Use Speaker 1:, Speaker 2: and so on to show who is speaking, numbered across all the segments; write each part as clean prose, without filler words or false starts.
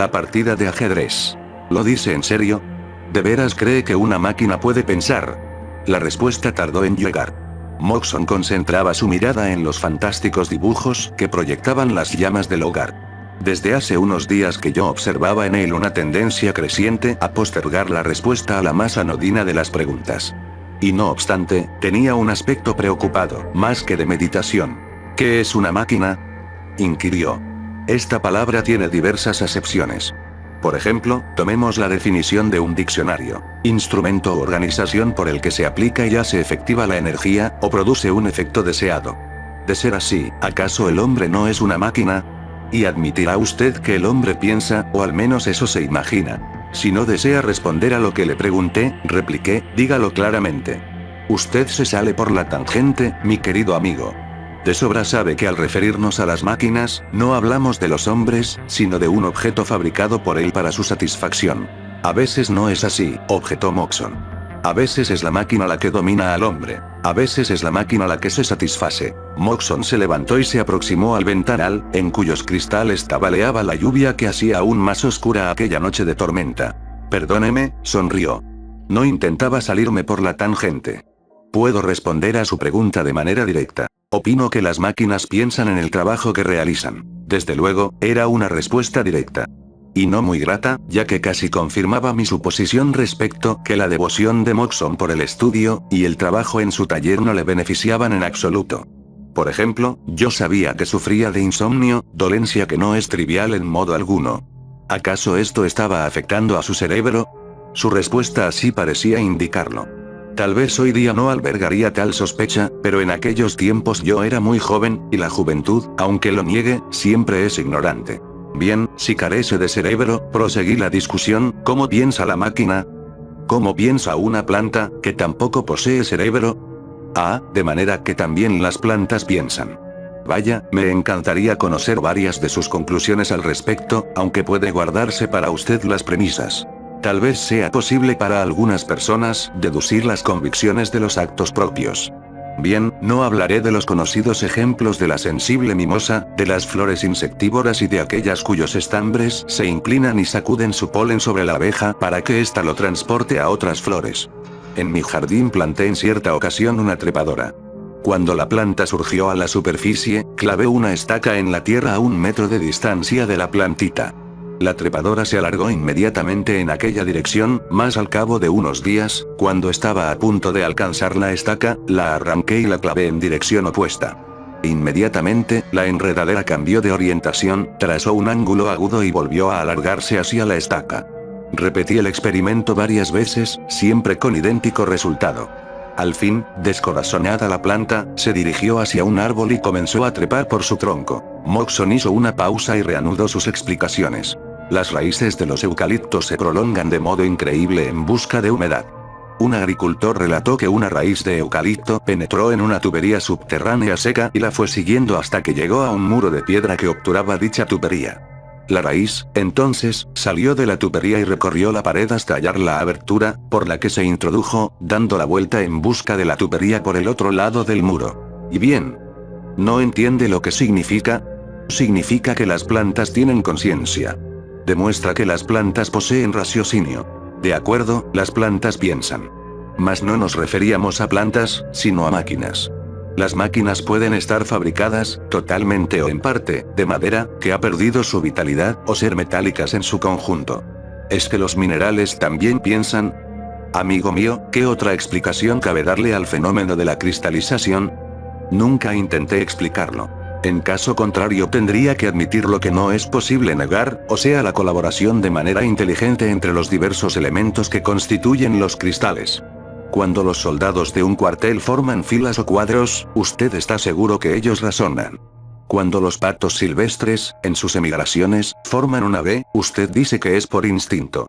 Speaker 1: La partida de ajedrez. ¿Lo dice en serio? ¿De veras cree que una máquina puede pensar? La respuesta tardó en llegar. Moxon concentraba su mirada en los fantásticos dibujos que proyectaban las llamas del hogar. Desde hace unos días que yo observaba en él una tendencia creciente a postergar la respuesta a la más anodina de las preguntas. Y no obstante, tenía un aspecto preocupado, más que de meditación. ¿Qué es una máquina?, inquirió. Esta palabra tiene diversas acepciones. Por ejemplo, tomemos la definición de un diccionario: instrumento o organización por el que se aplica y hace efectiva la energía, o produce un efecto deseado. De ser así, ¿acaso el hombre no es una máquina? Y admitirá usted que el hombre piensa, o al menos eso se imagina. Si no desea responder a lo que le pregunté, repliqué, dígalo claramente. Usted se sale por la tangente, mi querido amigo. De sobra sabe que al referirnos a las máquinas, no hablamos de los hombres, sino de un objeto fabricado por él para su satisfacción. A veces no es así, objetó Moxon. A veces es la máquina la que domina al hombre. A veces es la máquina la que se satisface. Moxon se levantó y se aproximó al ventanal, en cuyos cristales tabaleaba la lluvia que hacía aún más oscura aquella noche de tormenta. Perdóneme, sonrió. No intentaba salirme por la tangente. Puedo responder a su pregunta de manera directa. Opino que las máquinas piensan en el trabajo que realizan. Desde luego, era una respuesta directa. Y no muy grata, ya que casi confirmaba mi suposición respecto que la devoción de Moxon por el estudio y el trabajo en su taller no le beneficiaban en absoluto. Por ejemplo, yo sabía que sufría de insomnio, dolencia que no es trivial en modo alguno. ¿Acaso esto estaba afectando a su cerebro? Su respuesta así parecía indicarlo. Tal vez hoy día no albergaría tal sospecha, pero en aquellos tiempos yo era muy joven, y la juventud, aunque lo niegue, siempre es ignorante. Bien, si carece de cerebro, proseguí la discusión, ¿cómo piensa la máquina? ¿Cómo piensa una planta, que tampoco posee cerebro? Ah, de manera que también las plantas piensan. Vaya, me encantaría conocer varias de sus conclusiones al respecto, aunque puede guardarse para usted las premisas. Tal vez sea posible para algunas personas deducir las convicciones de los actos propios. Bien, no hablaré de los conocidos ejemplos de la sensible mimosa, de las flores insectívoras y de aquellas cuyos estambres se inclinan y sacuden su polen sobre la abeja para que ésta lo transporte a otras flores. En mi jardín planté en cierta ocasión una trepadora. Cuando la planta surgió a la superficie, clavé una estaca en la tierra a 1 metro de distancia de la plantita. La trepadora se alargó inmediatamente en aquella dirección, mas al cabo de unos días, cuando estaba a punto de alcanzar la estaca, la arranqué y la clavé en dirección opuesta. Inmediatamente, la enredadera cambió de orientación, trazó un ángulo agudo y volvió a alargarse hacia la estaca. Repetí el experimento varias veces, siempre con idéntico resultado. Al fin, descorazonada la planta, se dirigió hacia un árbol y comenzó a trepar por su tronco. Moxon hizo una pausa y reanudó sus explicaciones. Las raíces de los eucaliptos se prolongan de modo increíble en busca de humedad. Un agricultor relató que una raíz de eucalipto penetró en una tubería subterránea seca y la fue siguiendo hasta que llegó a un muro de piedra que obturaba dicha tubería. La raíz, entonces, salió de la tubería y recorrió la pared hasta hallar la abertura, por la que se introdujo, dando la vuelta en busca de la tubería por el otro lado del muro. ¿Y bien? ¿No entiende lo que significa? Significa que las plantas tienen conciencia. Demuestra que las plantas poseen raciocinio. De acuerdo, las plantas piensan. Mas no nos referíamos a plantas, sino a máquinas. Las máquinas pueden estar fabricadas, totalmente o en parte, de madera, que ha perdido su vitalidad, o ser metálicas en su conjunto. ¿Es que los minerales también piensan? Amigo mío, ¿qué otra explicación cabe darle al fenómeno de la cristalización? Nunca intenté explicarlo. En caso contrario tendría que admitir lo que no es posible negar, o sea la colaboración de manera inteligente entre los diversos elementos que constituyen los cristales. Cuando los soldados de un cuartel forman filas o cuadros, usted está seguro que ellos razonan. Cuando los patos silvestres, en sus emigraciones, forman una V, usted dice que es por instinto.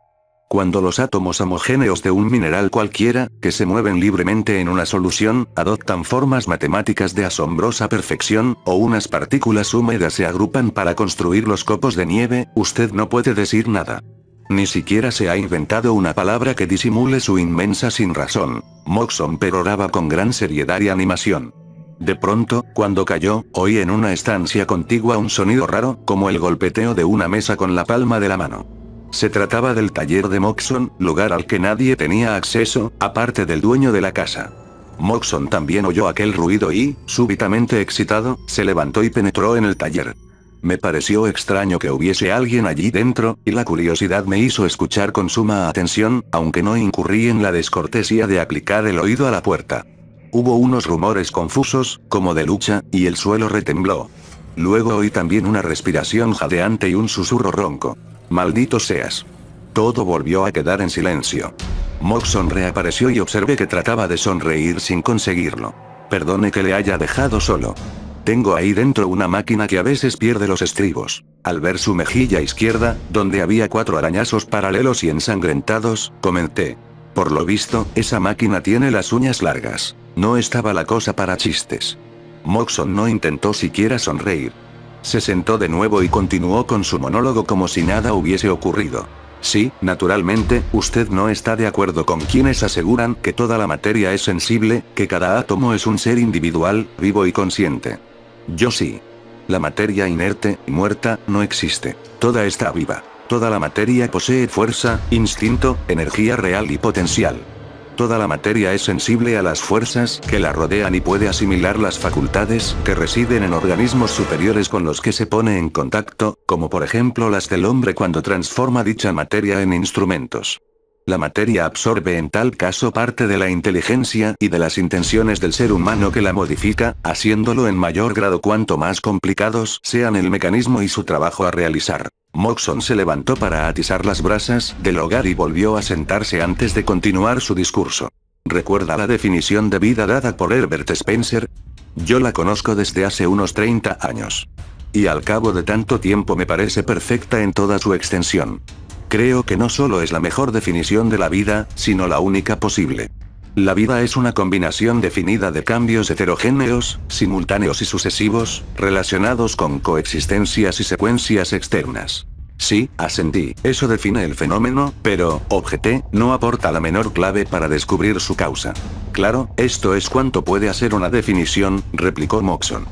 Speaker 1: Cuando los átomos homogéneos de un mineral cualquiera, que se mueven libremente en una solución, adoptan formas matemáticas de asombrosa perfección, o unas partículas húmedas se agrupan para construir los copos de nieve, usted no puede decir nada. Ni siquiera se ha inventado una palabra que disimule su inmensa sinrazón. Moxon peroraba con gran seriedad y animación. De pronto, cuando cayó, oí en una estancia contigua un sonido raro, como el golpeteo de una mesa con la palma de la mano. Se trataba del taller de Moxon, lugar al que nadie tenía acceso, aparte del dueño de la casa. Moxon también oyó aquel ruido y, súbitamente excitado, se levantó y penetró en el taller. Me pareció extraño que hubiese alguien allí dentro, y la curiosidad me hizo escuchar con suma atención, aunque no incurrí en la descortesía de aplicar el oído a la puerta. Hubo unos rumores confusos, como de lucha, y el suelo retembló. Luego oí también una respiración jadeante y un susurro ronco. «Maldito seas». Todo volvió a quedar en silencio. Moxon reapareció y observé que trataba de sonreír sin conseguirlo. Perdone que le haya dejado solo. Tengo ahí dentro una máquina que a veces pierde los estribos. Al ver su mejilla izquierda, donde había 4 arañazos paralelos y ensangrentados, comenté. Por lo visto, esa máquina tiene las uñas largas. No estaba la cosa para chistes. Moxon no intentó siquiera sonreír. Se sentó de nuevo y continuó con su monólogo como si nada hubiese ocurrido. Sí, naturalmente, usted no está de acuerdo con quienes aseguran que toda la materia es sensible, que cada átomo es un ser individual, vivo y consciente. Yo sí. La materia inerte, muerta, no existe. Toda está viva. Toda la materia posee fuerza, instinto, energía real y potencial. Toda la materia es sensible a las fuerzas que la rodean y puede asimilar las facultades que residen en organismos superiores con los que se pone en contacto, como por ejemplo las del hombre cuando transforma dicha materia en instrumentos. La materia absorbe en tal caso parte de la inteligencia y de las intenciones del ser humano que la modifica, haciéndolo en mayor grado cuanto más complicados sean el mecanismo y su trabajo a realizar. Moxon se levantó para atizar las brasas del hogar y volvió a sentarse antes de continuar su discurso. ¿Recuerda la definición de vida dada por Herbert Spencer? Yo la conozco desde hace unos 30 años. Y al cabo de tanto tiempo me parece perfecta en toda su extensión. Creo que no solo es la mejor definición de la vida, sino la única posible. La vida es una combinación definida de cambios heterogéneos, simultáneos y sucesivos, relacionados con coexistencias y secuencias externas. Sí, asentí, eso define el fenómeno, pero, objeté, no aporta la menor clave para descubrir su causa. Claro, esto es cuanto puede hacer una definición, replicó Moxon.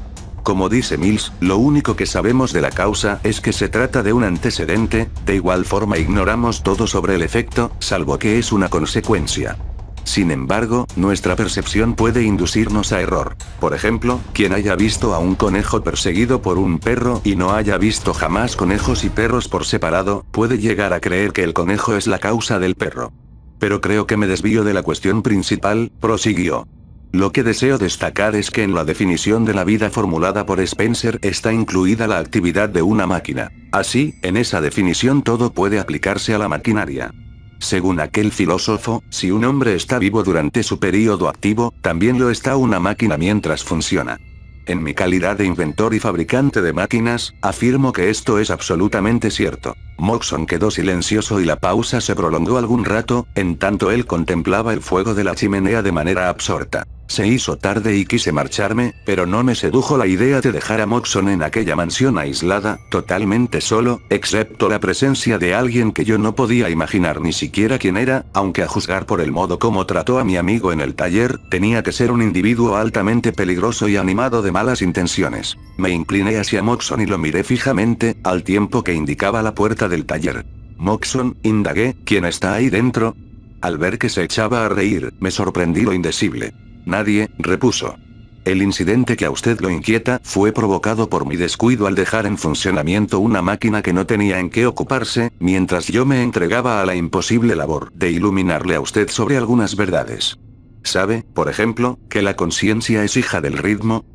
Speaker 1: Como dice Mills, lo único que sabemos de la causa es que se trata de un antecedente, de igual forma ignoramos todo sobre el efecto, salvo que es una consecuencia. Sin embargo, nuestra percepción puede inducirnos a error. Por ejemplo, quien haya visto a un conejo perseguido por un perro y no haya visto jamás conejos y perros por separado, puede llegar a creer que el conejo es la causa del perro. Pero creo que me desvío de la cuestión principal, prosiguió. Lo que deseo destacar es que en la definición de la vida formulada por Spencer está incluida la actividad de una máquina. Así, en esa definición todo puede aplicarse a la maquinaria. Según aquel filósofo, si un hombre está vivo durante su período activo, también lo está una máquina mientras funciona. En mi calidad de inventor y fabricante de máquinas, afirmo que esto es absolutamente cierto. Moxon quedó silencioso y la pausa se prolongó algún rato, en tanto él contemplaba el fuego de la chimenea de manera absorta. Se hizo tarde y quise marcharme, pero no me sedujo la idea de dejar a Moxon en aquella mansión aislada, totalmente solo, excepto la presencia de alguien que yo no podía imaginar ni siquiera quién era, aunque a juzgar por el modo como trató a mi amigo en el taller, tenía que ser un individuo altamente peligroso y animado de malas intenciones. Me incliné hacia Moxon y lo miré fijamente, al tiempo que indicaba la puerta del taller. Moxon, indagué, ¿quién está ahí dentro? Al ver que se echaba a reír, me sorprendí lo indecible. Nadie, repuso. El incidente que a usted lo inquieta fue provocado por mi descuido al dejar en funcionamiento una máquina que no tenía en qué ocuparse, mientras yo me entregaba a la imposible labor de iluminarle a usted sobre algunas verdades. ¿Sabe, por ejemplo, que la conciencia es hija del ritmo?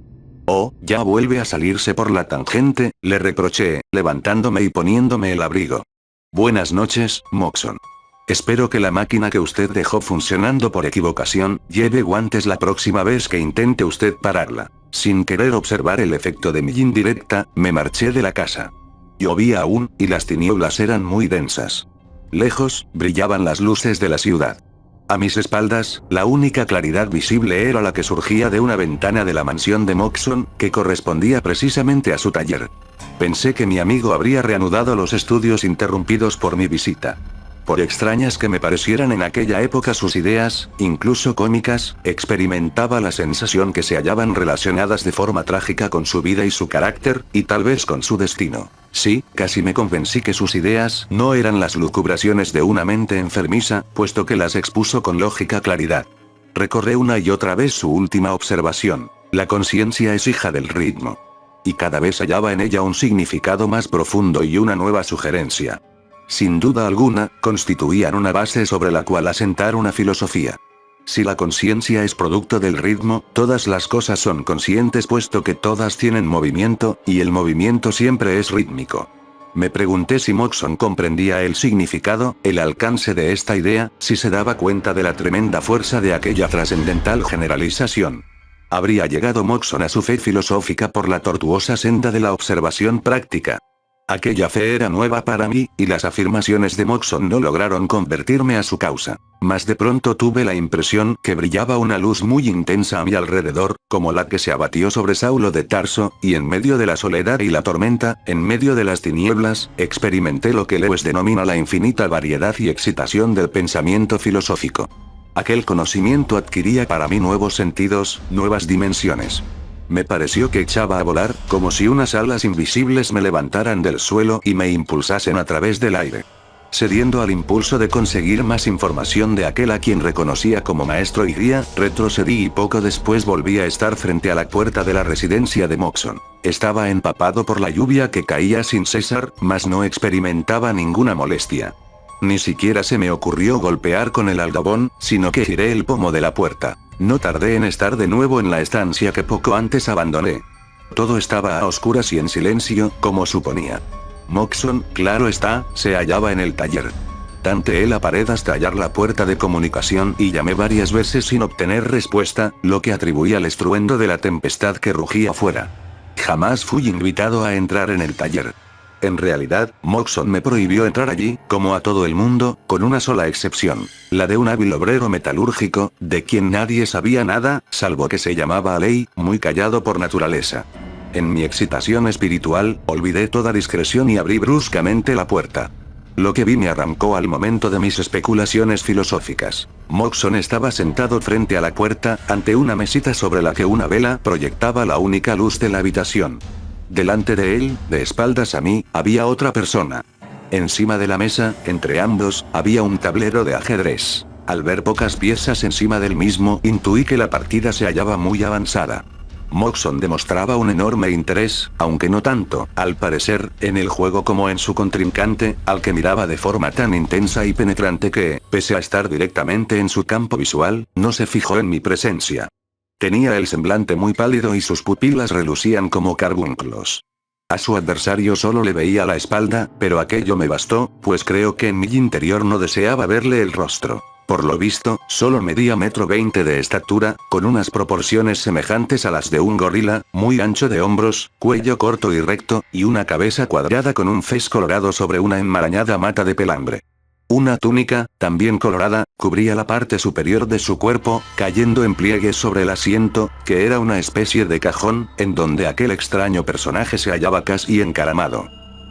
Speaker 1: Oh, ya vuelve a salirse por la tangente, le reproché, levantándome y poniéndome el abrigo. Buenas noches, Moxon. Espero que la máquina que usted dejó funcionando por equivocación, lleve guantes la próxima vez que intente usted pararla. Sin querer observar el efecto de mi indirecta, me marché de la casa. Llovía aún, y las tinieblas eran muy densas. Lejos, brillaban las luces de la ciudad. A mis espaldas, la única claridad visible era la que surgía de una ventana de la mansión de Moxon, que correspondía precisamente a su taller. Pensé que mi amigo habría reanudado los estudios interrumpidos por mi visita. Por extrañas que me parecieran en aquella época sus ideas, incluso cómicas, experimentaba la sensación que se hallaban relacionadas de forma trágica con su vida y su carácter, y tal vez con su destino. Sí, casi me convencí que sus ideas no eran las lucubraciones de una mente enfermiza, puesto que las expuso con lógica claridad. Recordé una y otra vez su última observación. La conciencia es hija del ritmo. Y cada vez hallaba en ella un significado más profundo y una nueva sugerencia. Sin duda alguna, constituían una base sobre la cual asentar una filosofía. Si la conciencia es producto del ritmo, todas las cosas son conscientes puesto que todas tienen movimiento, y el movimiento siempre es rítmico. Me pregunté si Moxon comprendía el significado, el alcance de esta idea, si se daba cuenta de la tremenda fuerza de aquella trascendental generalización. ¿Habría llegado Moxon a su fe filosófica por la tortuosa senda de la observación práctica? Aquella fe era nueva para mí, y las afirmaciones de Moxon no lograron convertirme a su causa. Mas de pronto tuve la impresión que brillaba una luz muy intensa a mi alrededor, como la que se abatió sobre Saulo de Tarso, y en medio de la soledad y la tormenta, en medio de las tinieblas, experimenté lo que Lewes denomina la infinita variedad y excitación del pensamiento filosófico. Aquel conocimiento adquiría para mí nuevos sentidos, nuevas dimensiones. Me pareció que echaba a volar, como si unas alas invisibles me levantaran del suelo y me impulsasen a través del aire. Cediendo al impulso de conseguir más información de aquel a quien reconocía como maestro y guía, retrocedí y poco después volví a estar frente a la puerta de la residencia de Moxon. Estaba empapado por la lluvia que caía sin cesar, mas no experimentaba ninguna molestia. Ni siquiera se me ocurrió golpear con el aldabón, sino que giré el pomo de la puerta. No tardé en estar de nuevo en la estancia que poco antes abandoné. Todo estaba a oscuras y en silencio, como suponía. Moxon, claro está, se hallaba en el taller. Tanteé la pared hasta hallar la puerta de comunicación y llamé varias veces sin obtener respuesta, lo que atribuí al estruendo de la tempestad que rugía fuera. Jamás fui invitado a entrar en el taller. En realidad, Moxon me prohibió entrar allí, como a todo el mundo, con una sola excepción, la de un hábil obrero metalúrgico, de quien nadie sabía nada, salvo que se llamaba Alei, muy callado por naturaleza. En mi excitación espiritual, olvidé toda discreción y abrí bruscamente la puerta. Lo que vi me arrancó al momento de mis especulaciones filosóficas. Moxon estaba sentado frente a la puerta, ante una mesita sobre la que una vela proyectaba la única luz de la habitación. Delante de él, de espaldas a mí, había otra persona. Encima de la mesa, entre ambos, había un tablero de ajedrez. Al ver pocas piezas encima del mismo, intuí que la partida se hallaba muy avanzada. Moxon demostraba un enorme interés, aunque no tanto, al parecer, en el juego como en su contrincante, al que miraba de forma tan intensa y penetrante que, pese a estar directamente en su campo visual, no se fijó en mi presencia. Tenía el semblante muy pálido y sus pupilas relucían como carbunclos. A su adversario solo le veía la espalda, pero aquello me bastó, pues creo que en mi interior no deseaba verle el rostro. Por lo visto, solo medía 1,20 m de estatura, con unas proporciones semejantes a las de un gorila, muy ancho de hombros, cuello corto y recto, y una cabeza cuadrada con un fez colorado sobre una enmarañada mata de pelambre. Una túnica, también colorada, cubría la parte superior de su cuerpo, cayendo en pliegues sobre el asiento, que era una especie de cajón, en donde aquel extraño personaje se hallaba casi encaramado.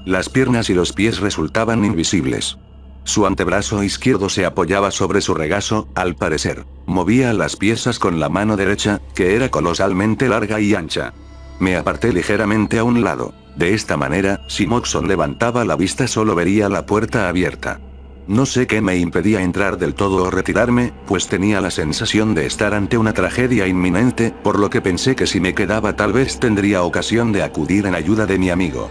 Speaker 1: Las piernas y los pies resultaban invisibles. Su antebrazo izquierdo se apoyaba sobre su regazo, al parecer. Movía las piezas con la mano derecha, que era colosalmente larga y ancha. Me aparté ligeramente a un lado. De esta manera, si Moxon levantaba la vista solo vería la puerta abierta. No sé qué me impedía entrar del todo o retirarme, pues tenía la sensación de estar ante una tragedia inminente, por lo que pensé que si me quedaba tal vez tendría ocasión de acudir en ayuda de mi amigo.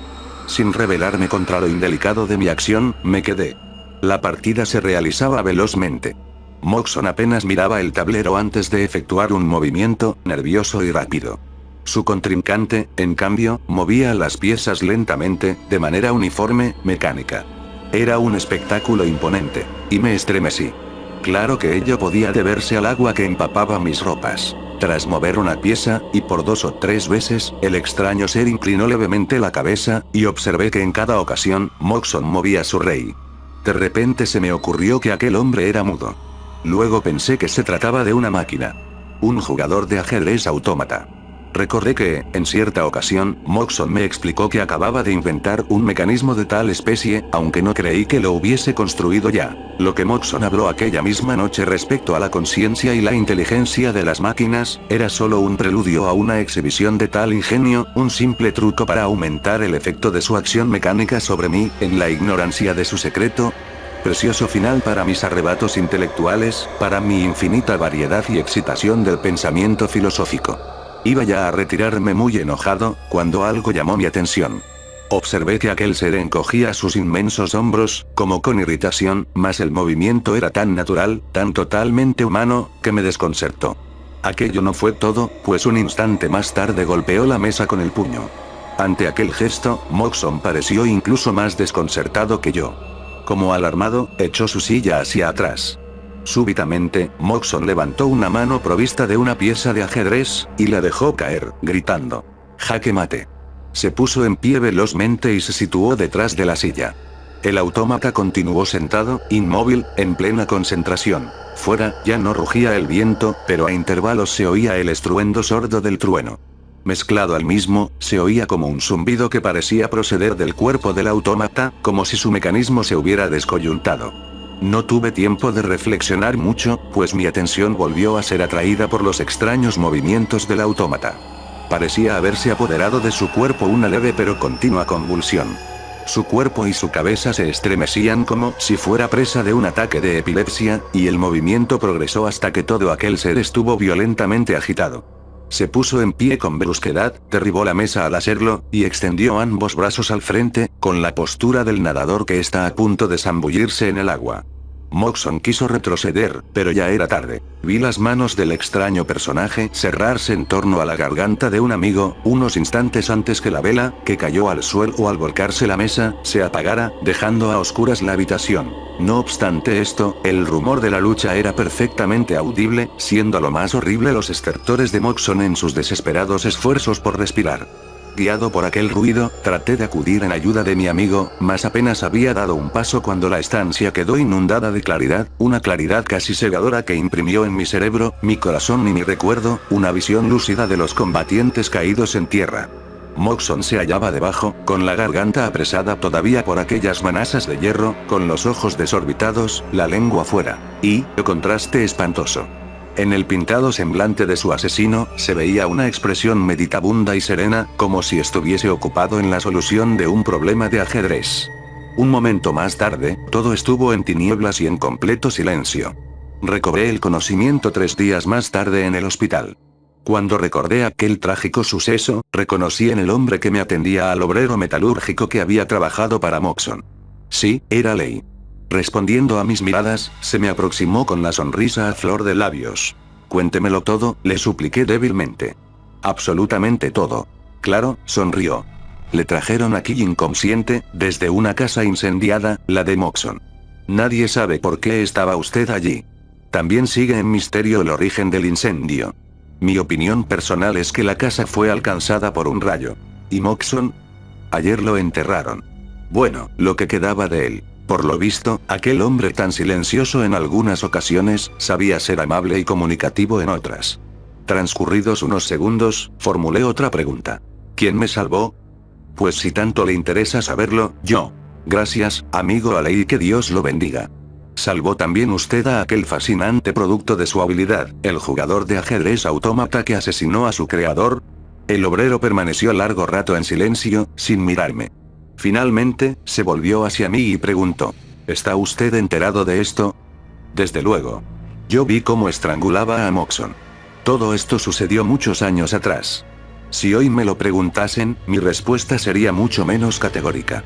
Speaker 1: Sin rebelarme contra lo indelicado de mi acción, me quedé. La partida se realizaba velozmente. Moxon apenas miraba el tablero antes de efectuar un movimiento, nervioso y rápido. Su contrincante, en cambio, movía las piezas lentamente, de manera uniforme, mecánica. Era un espectáculo imponente, y me estremecí. Claro que ello podía deberse al agua que empapaba mis ropas. Tras mover una pieza, y por 2 o 3 veces, el extraño ser inclinó levemente la cabeza, y observé que en cada ocasión, Moxon movía su rey. De repente se me ocurrió que aquel hombre era mudo. Luego pensé que se trataba de una máquina. Un jugador de ajedrez autómata. Recordé que, en cierta ocasión, Moxon me explicó que acababa de inventar un mecanismo de tal especie, aunque no creí que lo hubiese construido ya. Lo que Moxon habló aquella misma noche respecto a la conciencia y la inteligencia de las máquinas, era solo un preludio a una exhibición de tal ingenio, un simple truco para aumentar el efecto de su acción mecánica sobre mí, en la ignorancia de su secreto. Precioso final para mis arrebatos intelectuales, para mi infinita variedad y excitación del pensamiento filosófico. Iba ya a retirarme muy enojado, cuando algo llamó mi atención. Observé que aquel ser encogía sus inmensos hombros, como con irritación, mas el movimiento era tan natural, tan totalmente humano, que me desconcertó. Aquello no fue todo, pues un instante más tarde golpeó la mesa con el puño. Ante aquel gesto, Moxon pareció incluso más desconcertado que yo. Como alarmado, echó su silla hacia atrás. Súbitamente, Moxon levantó una mano provista de una pieza de ajedrez, y la dejó caer, gritando: «¡Jaque mate!». Se puso en pie velozmente y se situó detrás de la silla. El autómata continuó sentado, inmóvil, en plena concentración. Fuera, ya no rugía el viento, pero a intervalos se oía el estruendo sordo del trueno. Mezclado al mismo, se oía como un zumbido que parecía proceder del cuerpo del autómata, como si su mecanismo se hubiera descoyuntado. No tuve tiempo de reflexionar mucho, pues mi atención volvió a ser atraída por los extraños movimientos del autómata. Parecía haberse apoderado de su cuerpo una leve pero continua convulsión. Su cuerpo y su cabeza se estremecían como si fuera presa de un ataque de epilepsia, y el movimiento progresó hasta que todo aquel ser estuvo violentamente agitado. Se puso en pie con brusquedad, derribó la mesa al hacerlo, y extendió ambos brazos al frente, con la postura del nadador que está a punto de zambullirse en el agua. Moxon quiso retroceder, pero ya era tarde. Vi las manos del extraño personaje cerrarse en torno a la garganta de un amigo, unos instantes antes que la vela, que cayó al suelo al volcarse la mesa, se apagara, dejando a oscuras la habitación. No obstante esto, el rumor de la lucha era perfectamente audible, siendo lo más horrible los estertores de Moxon en sus desesperados esfuerzos por respirar. Guiado por aquel ruido, traté de acudir en ayuda de mi amigo, mas apenas había dado un paso cuando la estancia quedó inundada de claridad, una claridad casi cegadora que imprimió en mi cerebro, mi corazón y mi recuerdo, una visión lúcida de los combatientes caídos en tierra. Moxon se hallaba debajo, con la garganta apresada todavía por aquellas manazas de hierro, con los ojos desorbitados, la lengua fuera. Y, contraste espantoso. En el pintado semblante de su asesino, se veía una expresión meditabunda y serena, como si estuviese ocupado en la solución de un problema de ajedrez. Un momento más tarde, todo estuvo en tinieblas y en completo silencio. Recobré el conocimiento 3 días más tarde en el hospital. Cuando recordé aquel trágico suceso, reconocí en el hombre que me atendía al obrero metalúrgico que había trabajado para Moxon. Sí, era Ley. Respondiendo a mis miradas, se me aproximó con la sonrisa a flor de labios. «Cuéntemelo todo», le supliqué débilmente. «Absolutamente todo». «Claro», sonrió. «Le trajeron aquí inconsciente, desde una casa incendiada, la de Moxon. Nadie sabe por qué estaba usted allí. También sigue en misterio el origen del incendio. Mi opinión personal es que la casa fue alcanzada por un rayo. ¿Y Moxon? Ayer lo enterraron. Bueno, lo que quedaba de él. Por lo visto, aquel hombre tan silencioso en algunas ocasiones, sabía ser amable y comunicativo en otras». Transcurridos unos segundos, formulé otra pregunta. «¿Quién me salvó?». «Pues si tanto le interesa saberlo, yo». «Gracias, amigo Alei, y que Dios lo bendiga. Salvó también usted a aquel fascinante producto de su habilidad, el jugador de ajedrez autómata que asesinó a su creador». El obrero permaneció largo rato en silencio, sin mirarme. Finalmente, se volvió hacia mí y preguntó: «¿Está usted enterado de esto?». «Desde luego. Yo vi cómo estrangulaba a Moxon. Todo esto sucedió muchos años atrás. Si hoy me lo preguntasen, mi respuesta sería mucho menos categórica».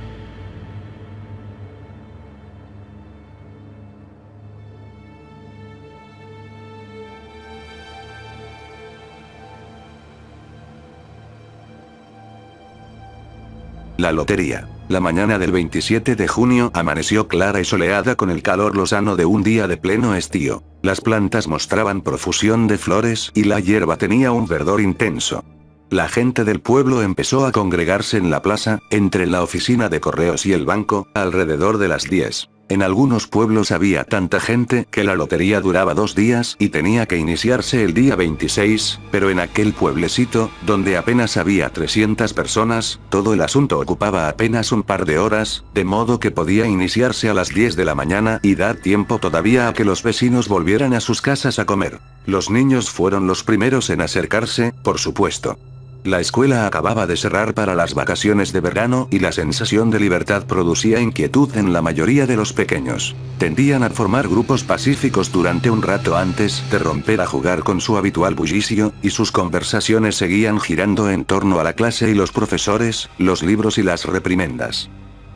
Speaker 1: La lotería. La mañana del 27 de junio amaneció clara y soleada con el calor lozano de un día de pleno estío. Las plantas mostraban profusión de flores y la hierba tenía un verdor intenso. La gente del pueblo empezó a congregarse en la plaza, entre la oficina de correos y el banco, alrededor de las 10. En algunos pueblos había tanta gente que la lotería duraba 2 días y tenía que iniciarse el día 26, pero en aquel pueblecito, donde apenas había 300 personas, todo el asunto ocupaba apenas un par de horas, de modo que podía iniciarse a las 10 de la mañana y dar tiempo todavía a que los vecinos volvieran a sus casas a comer. Los niños fueron los primeros en acercarse, por supuesto. La escuela acababa de cerrar para las vacaciones de verano y la sensación de libertad producía inquietud en la mayoría de los pequeños. Tendían a formar grupos pacíficos durante un rato antes de romper a jugar con su habitual bullicio, y sus conversaciones seguían girando en torno a la clase y los profesores, los libros y las reprimendas.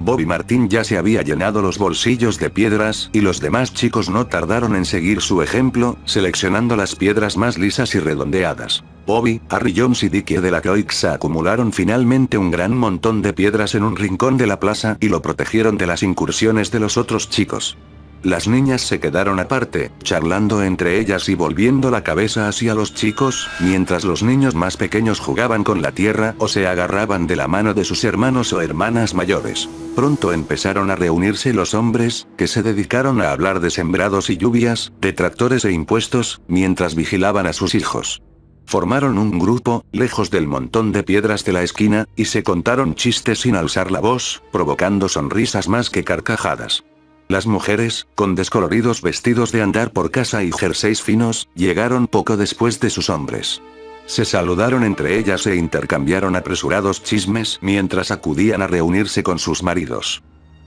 Speaker 1: Bobby Martín ya se había llenado los bolsillos de piedras, y los demás chicos no tardaron en seguir su ejemplo, seleccionando las piedras más lisas y redondeadas. Bobby, Harry Jones y Dickie de la Croix acumularon finalmente un gran montón de piedras en un rincón de la plaza y lo protegieron de las incursiones de los otros chicos. Las niñas se quedaron aparte, charlando entre ellas y volviendo la cabeza hacia los chicos, mientras los niños más pequeños jugaban con la tierra o se agarraban de la mano de sus hermanos o hermanas mayores. Pronto empezaron a reunirse los hombres, que se dedicaron a hablar de sembrados y lluvias, de tractores e impuestos, mientras vigilaban a sus hijos. Formaron un grupo, lejos del montón de piedras de la esquina, y se contaron chistes sin alzar la voz, provocando sonrisas más que carcajadas. Las mujeres, con descoloridos vestidos de andar por casa y jerseys finos, llegaron poco después de sus hombres. Se saludaron entre ellas e intercambiaron apresurados chismes mientras acudían a reunirse con sus maridos.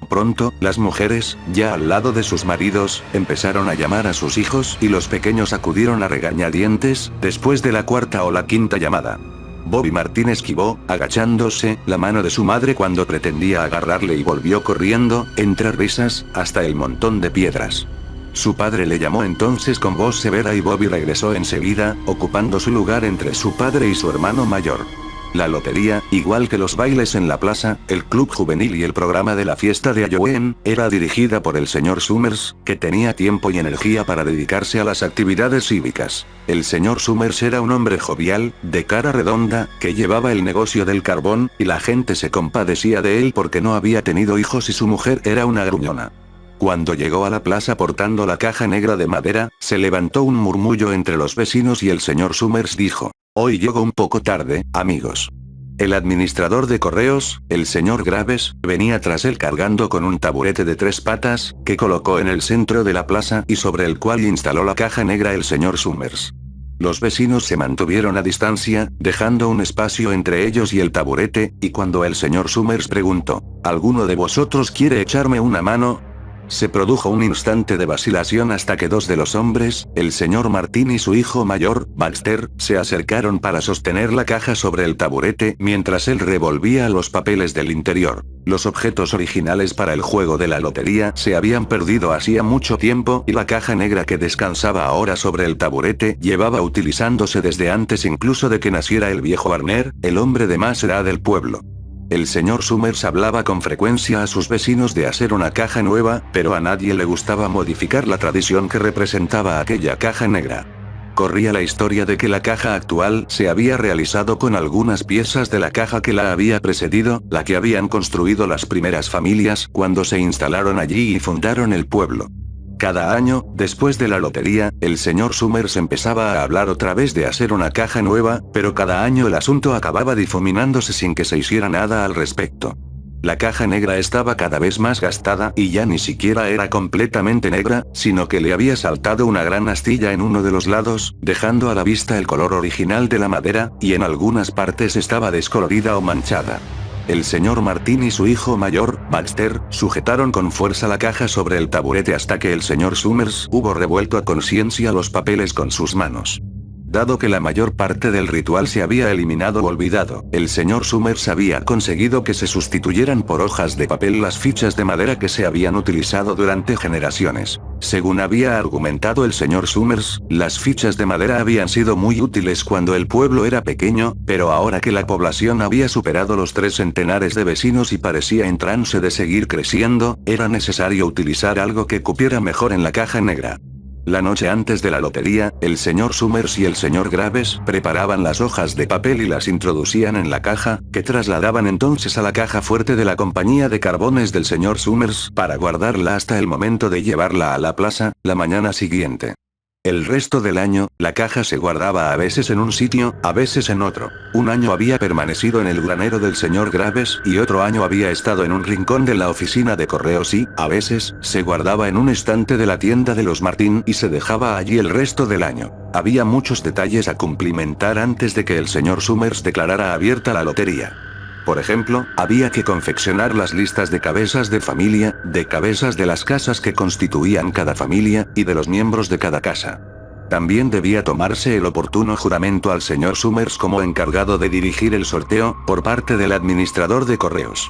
Speaker 1: Pronto, las mujeres, ya al lado de sus maridos, empezaron a llamar a sus hijos y los pequeños acudieron a regañadientes, después de la cuarta o la quinta llamada. Bobby Martín esquivó, agachándose, la mano de su madre cuando pretendía agarrarle y volvió corriendo, entre risas, hasta el montón de piedras. Su padre le llamó entonces con voz severa y Bobby regresó enseguida, ocupando su lugar entre su padre y su hermano mayor. La lotería, igual que los bailes en la plaza, el club juvenil y el programa de la fiesta de Halloween, era dirigida por el señor Summers, que tenía tiempo y energía para dedicarse a las actividades cívicas. El señor Summers era un hombre jovial, de cara redonda, que llevaba el negocio del carbón, y la gente se compadecía de él porque no había tenido hijos y su mujer era una gruñona. Cuando llegó a la plaza portando la caja negra de madera, se levantó un murmullo entre los vecinos y el señor Summers dijo: «Hoy llego un poco tarde, amigos». El administrador de correos, el señor Graves, venía tras él cargando con un taburete de 3 patas, que colocó en el centro de la plaza y sobre el cual instaló la caja negra el señor Summers. Los vecinos se mantuvieron a distancia, dejando un espacio entre ellos y el taburete, y cuando el señor Summers preguntó: «¿Alguno de vosotros quiere echarme una mano?», se produjo un instante de vacilación hasta que 2 de los hombres, el señor Martín y su hijo mayor, Baxter, se acercaron para sostener la caja sobre el taburete mientras él revolvía los papeles del interior. Los objetos originales para el juego de la lotería se habían perdido hacía mucho tiempo y la caja negra que descansaba ahora sobre el taburete llevaba utilizándose desde antes incluso de que naciera el viejo Barner, el hombre de más edad del pueblo. El señor Summers hablaba con frecuencia a sus vecinos de hacer una caja nueva, pero a nadie le gustaba modificar la tradición que representaba aquella caja negra. Corría la historia de que la caja actual se había realizado con algunas piezas de la caja que la había precedido, la que habían construido las primeras familias cuando se instalaron allí y fundaron el pueblo. Cada año, después de la lotería, el señor Summers empezaba a hablar otra vez de hacer una caja nueva, pero cada año el asunto acababa difuminándose sin que se hiciera nada al respecto. La caja negra estaba cada vez más gastada y ya ni siquiera era completamente negra, sino que le había saltado una gran astilla en uno de los lados, dejando a la vista el color original de la madera, y en algunas partes estaba descolorida o manchada. El señor Martín y su hijo mayor, Baxter, sujetaron con fuerza la caja sobre el taburete hasta que el señor Summers hubo revuelto a conciencia los papeles con sus manos. Dado que la mayor parte del ritual se había eliminado o olvidado, el señor Summers había conseguido que se sustituyeran por hojas de papel las fichas de madera que se habían utilizado durante generaciones. Según había argumentado el señor Summers, las fichas de madera habían sido muy útiles cuando el pueblo era pequeño, pero ahora que la población había superado los 3 centenares de vecinos y parecía en trance de seguir creciendo, era necesario utilizar algo que cupiera mejor en la caja negra. La noche antes de la lotería, el señor Summers y el señor Graves preparaban las hojas de papel y las introducían en la caja, que trasladaban entonces a la caja fuerte de la compañía de carbones del señor Summers para guardarla hasta el momento de llevarla a la plaza, la mañana siguiente. El resto del año, la caja se guardaba a veces en un sitio, a veces en otro. Un año había permanecido en el granero del señor Graves y otro año había estado en un rincón de la oficina de correos y, a veces, se guardaba en un estante de la tienda de los Martín y se dejaba allí el resto del año. Había muchos detalles a cumplimentar antes de que el señor Summers declarara abierta la lotería. Por ejemplo, había que confeccionar las listas de cabezas de familia, de cabezas de las casas que constituían cada familia, y de los miembros de cada casa. También debía tomarse el oportuno juramento al señor Summers como encargado de dirigir el sorteo, por parte del administrador de correos.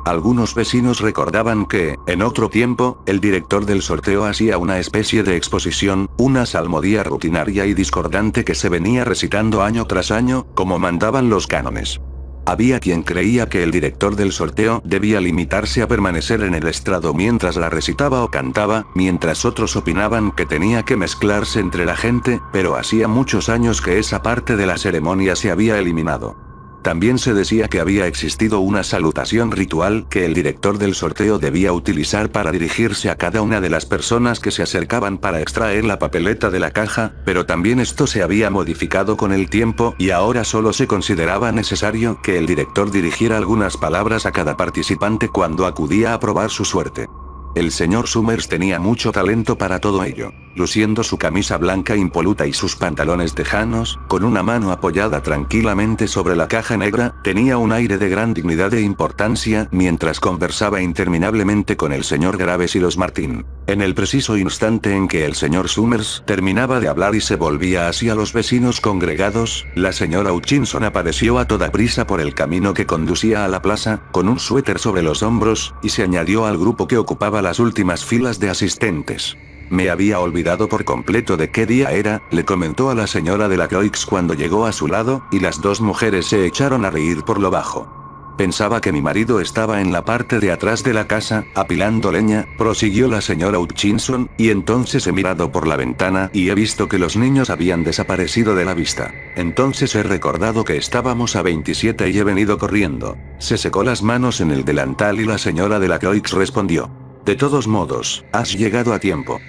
Speaker 1: Algunos vecinos recordaban que, en otro tiempo, el director del sorteo hacía una especie de exposición, una salmodia rutinaria y discordante que se venía recitando año tras año, como mandaban los cánones. Había quien creía que el director del sorteo debía limitarse a permanecer en el estrado mientras la recitaba o cantaba, mientras otros opinaban que tenía que mezclarse entre la gente, pero hacía muchos años que esa parte de la ceremonia se había eliminado. También se decía que había existido una salutación ritual que el director del sorteo debía utilizar para dirigirse a cada una de las personas que se acercaban para extraer la papeleta de la caja, pero también esto se había modificado con el tiempo y ahora solo se consideraba necesario que el director dirigiera algunas palabras a cada participante cuando acudía a probar su suerte. El señor Summers tenía mucho talento para todo ello. Luciendo su camisa blanca impoluta y sus pantalones tejanos, con una mano apoyada tranquilamente sobre la caja negra, tenía un aire de gran dignidad e importancia mientras conversaba interminablemente con el señor Graves y los Martín. En el preciso instante en que el señor Summers terminaba de hablar y se volvía hacia los vecinos congregados, la señora Hutchinson apareció a toda prisa por el camino que conducía a la plaza, con un suéter sobre los hombros, y se añadió al grupo que ocupaba las últimas filas de asistentes. Me había olvidado por completo de qué día era, le comentó a la señora de la Croix cuando llegó a su lado, y las dos mujeres se echaron a reír por lo bajo. Pensaba que mi marido estaba en la parte de atrás de la casa, apilando leña, prosiguió la señora Hutchinson, y entonces he mirado por la ventana y he visto que los niños habían desaparecido de la vista. Entonces he recordado que estábamos a 27 y he venido corriendo. Se secó las manos en el delantal y la señora de la Croix respondió: de todos modos, has llegado a tiempo.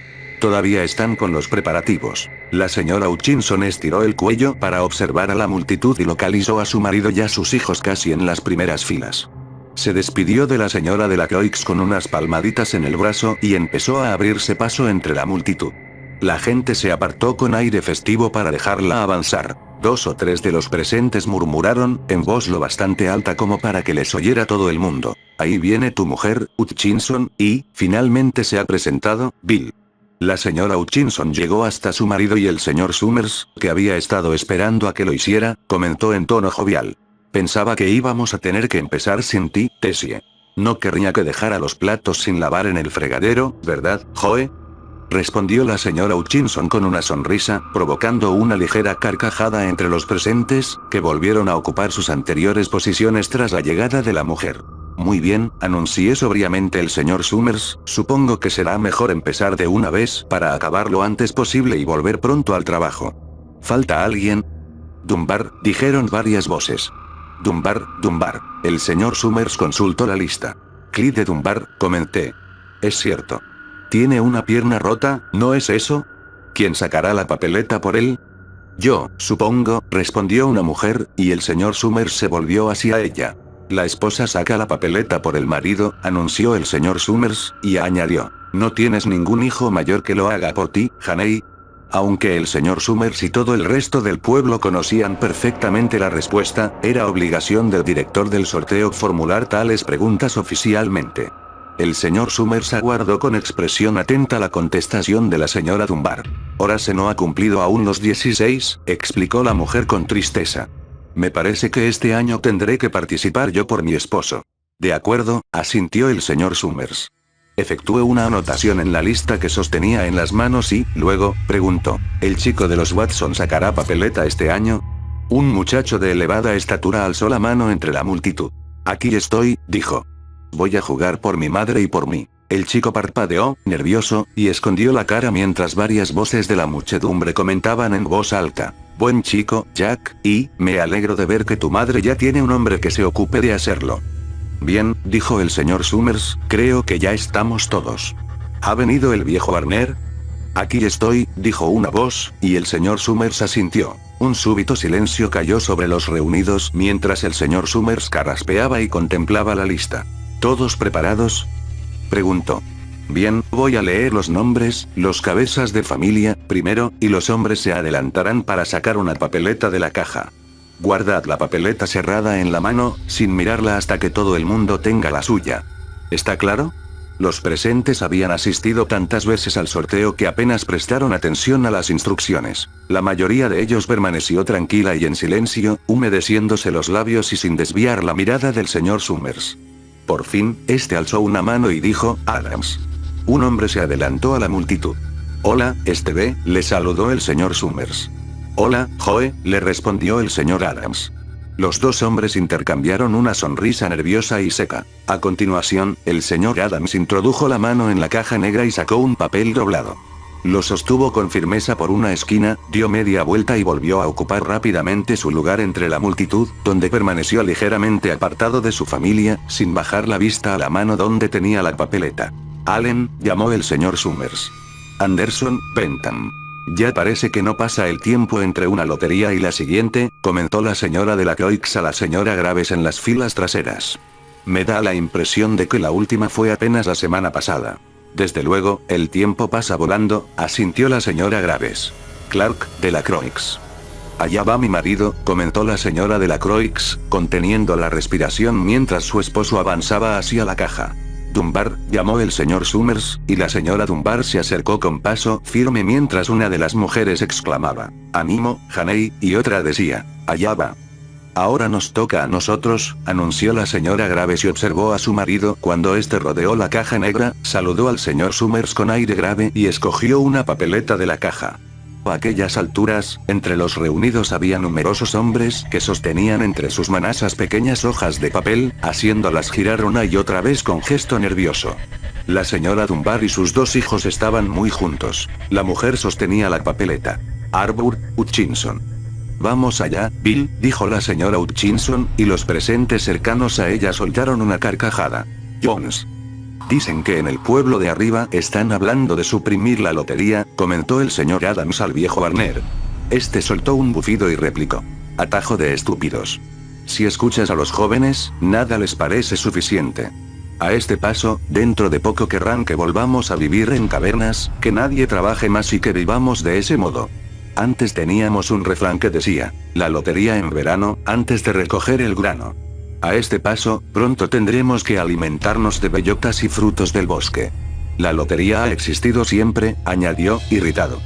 Speaker 1: Todavía están con los preparativos. La señora Hutchinson estiró el cuello para observar a la multitud y localizó a su marido y a sus hijos casi en las primeras filas. Se despidió de la señora de la Croix con unas palmaditas en el brazo y empezó a abrirse paso entre la multitud. La gente se apartó con aire festivo para dejarla avanzar. 2 o 3 de los presentes murmuraron, en voz lo bastante alta como para que les oyera todo el mundo: ahí viene tu mujer, Hutchinson, y, finalmente se ha presentado, Bill. La señora Hutchinson llegó hasta su marido y el señor Summers, que había estado esperando a que lo hiciera, comentó en tono jovial: pensaba que íbamos a tener que empezar sin ti, Tessie. No querría que dejara los platos sin lavar en el fregadero, ¿verdad, Joe? Respondió la señora Hutchinson con una sonrisa, provocando una ligera carcajada entre los presentes, que volvieron a ocupar sus anteriores posiciones tras la llegada de la mujer. Muy bien, anunció sobriamente el señor Summers, supongo que será mejor empezar de una vez para acabar lo antes posible y volver pronto al trabajo. ¿Falta alguien? Dunbar, dijeron varias voces. Dunbar, Dunbar. El señor Summers consultó la lista. Clyde Dunbar, comenté. Es cierto. Tiene una pierna rota, ¿no es eso? ¿Quién sacará la papeleta por él? Yo, supongo, respondió una mujer, y el señor Summers se volvió hacia ella. La esposa saca la papeleta por el marido, anunció el señor Summers, y añadió: ¿no tienes ningún hijo mayor que lo haga por ti, Haney? Aunque el señor Summers y todo el resto del pueblo conocían perfectamente la respuesta, era obligación del director del sorteo formular tales preguntas oficialmente. El señor Summers aguardó con expresión atenta la contestación de la señora Dunbar. Horace no ha cumplido aún los 16, explicó la mujer con tristeza. Me parece que este año tendré que participar yo por mi esposo. De acuerdo, asintió el señor Summers. Efectuó una anotación en la lista que sostenía en las manos y, luego, preguntó: ¿el chico de los Watson sacará papeleta este año? Un muchacho de elevada estatura alzó la mano entre la multitud. Aquí estoy, dijo. Voy a jugar por mi madre y por mí. El chico parpadeó, nervioso, y escondió la cara mientras varias voces de la muchedumbre comentaban en voz alta. Buen chico, Jack, y, me alegro de ver que tu madre ya tiene un hombre que se ocupe de hacerlo. Bien, dijo el señor Summers, creo que ya estamos todos. ¿Ha venido el viejo Warner? Aquí estoy, dijo una voz, y el señor Summers asintió. Un súbito silencio cayó sobre los reunidos mientras el señor Summers carraspeaba y contemplaba la lista. ¿Todos preparados?, preguntó. Bien, voy a leer los nombres, los cabezas de familia, primero, y los hombres se adelantarán para sacar una papeleta de la caja. Guardad la papeleta cerrada en la mano, sin mirarla hasta que todo el mundo tenga la suya. ¿Está claro? Los presentes habían asistido tantas veces al sorteo que apenas prestaron atención a las instrucciones. La mayoría de ellos permaneció tranquila y en silencio, humedeciéndose los labios y sin desviar la mirada del señor Summers. Por fin, este alzó una mano y dijo, Adams. Un hombre se adelantó a la multitud. Hola, Steve, le saludó el señor Summers. Hola, Joe, le respondió el señor Adams. Los dos hombres intercambiaron una sonrisa nerviosa y seca. A continuación, el señor Adams introdujo la mano en la caja negra y sacó un papel doblado. Lo sostuvo con firmeza por una esquina, dio media vuelta y volvió a ocupar rápidamente su lugar entre la multitud, donde permaneció ligeramente apartado de su familia, sin bajar la vista a la mano donde tenía la papeleta. Allen, llamó el señor Summers. Anderson, Bentham. Ya parece que no pasa el tiempo entre una lotería y la siguiente, comentó la señora de la Croix a la señora Graves en las filas traseras. Me da la impresión de que la última fue apenas la semana pasada. Desde luego, el tiempo pasa volando, asintió la señora Graves. Clark, de la Croix. Allá va mi marido, comentó la señora de la Croix, conteniendo la respiración mientras su esposo avanzaba hacia la caja. Dunbar, llamó el señor Summers, y la señora Dunbar se acercó con paso firme mientras una de las mujeres exclamaba, «Ánimo, Haney», y otra decía, «Allá va». Ahora nos toca a nosotros, anunció la señora Graves y observó a su marido cuando éste rodeó la caja negra, saludó al señor Summers con aire grave y escogió una papeleta de la caja. A aquellas alturas, entre los reunidos había numerosos hombres que sostenían entre sus manazas pequeñas hojas de papel, haciéndolas girar una y otra vez con gesto nervioso. La señora Dunbar y sus dos hijos estaban muy juntos. La mujer sostenía la papeleta. Arbour, Hutchinson. Vamos allá, Bill, dijo la señora Hutchinson, y los presentes cercanos a ella soltaron una carcajada. Jones. Dicen que en el pueblo de arriba están hablando de suprimir la lotería, comentó el señor Adams al viejo Warner. Este soltó un bufido y replicó. Atajo de estúpidos. Si escuchas a los jóvenes, nada les parece suficiente. A este paso, dentro de poco querrán que volvamos a vivir en cavernas, que nadie trabaje más y que vivamos de ese modo. Antes teníamos un refrán que decía, la lotería en verano, antes de recoger el grano. A este paso, pronto tendremos que alimentarnos de bellotas y frutos del bosque. La lotería ha existido siempre, añadió, irritado.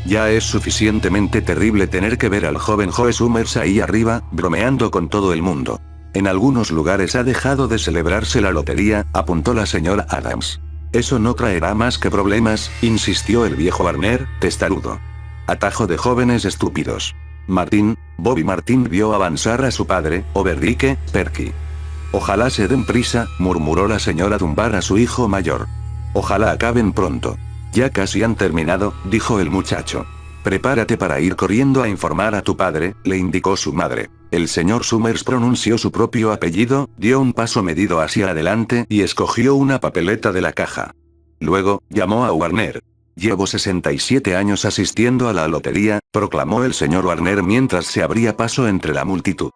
Speaker 1: Ya es suficientemente terrible tener que ver al joven Joe Summers ahí arriba, bromeando con todo el mundo. En algunos lugares ha dejado de celebrarse la lotería, apuntó la señora Adams. Eso no traerá más que problemas, insistió el viejo Warner, testarudo. Atajo de jóvenes estúpidos. Bobby Martin vio avanzar a su padre, Overdyke, Perky. Ojalá se den prisa, murmuró la señora Dunbar a su hijo mayor. Ojalá acaben pronto. Ya casi han terminado, dijo el muchacho. Prepárate para ir corriendo a informar a tu padre, le indicó su madre. El señor Summers pronunció su propio apellido, dio un paso medido hacia adelante y escogió una papeleta de la caja. Luego, llamó a Warner. Llevo 67 años asistiendo a la lotería, proclamó el señor Warner mientras se abría paso entre la multitud.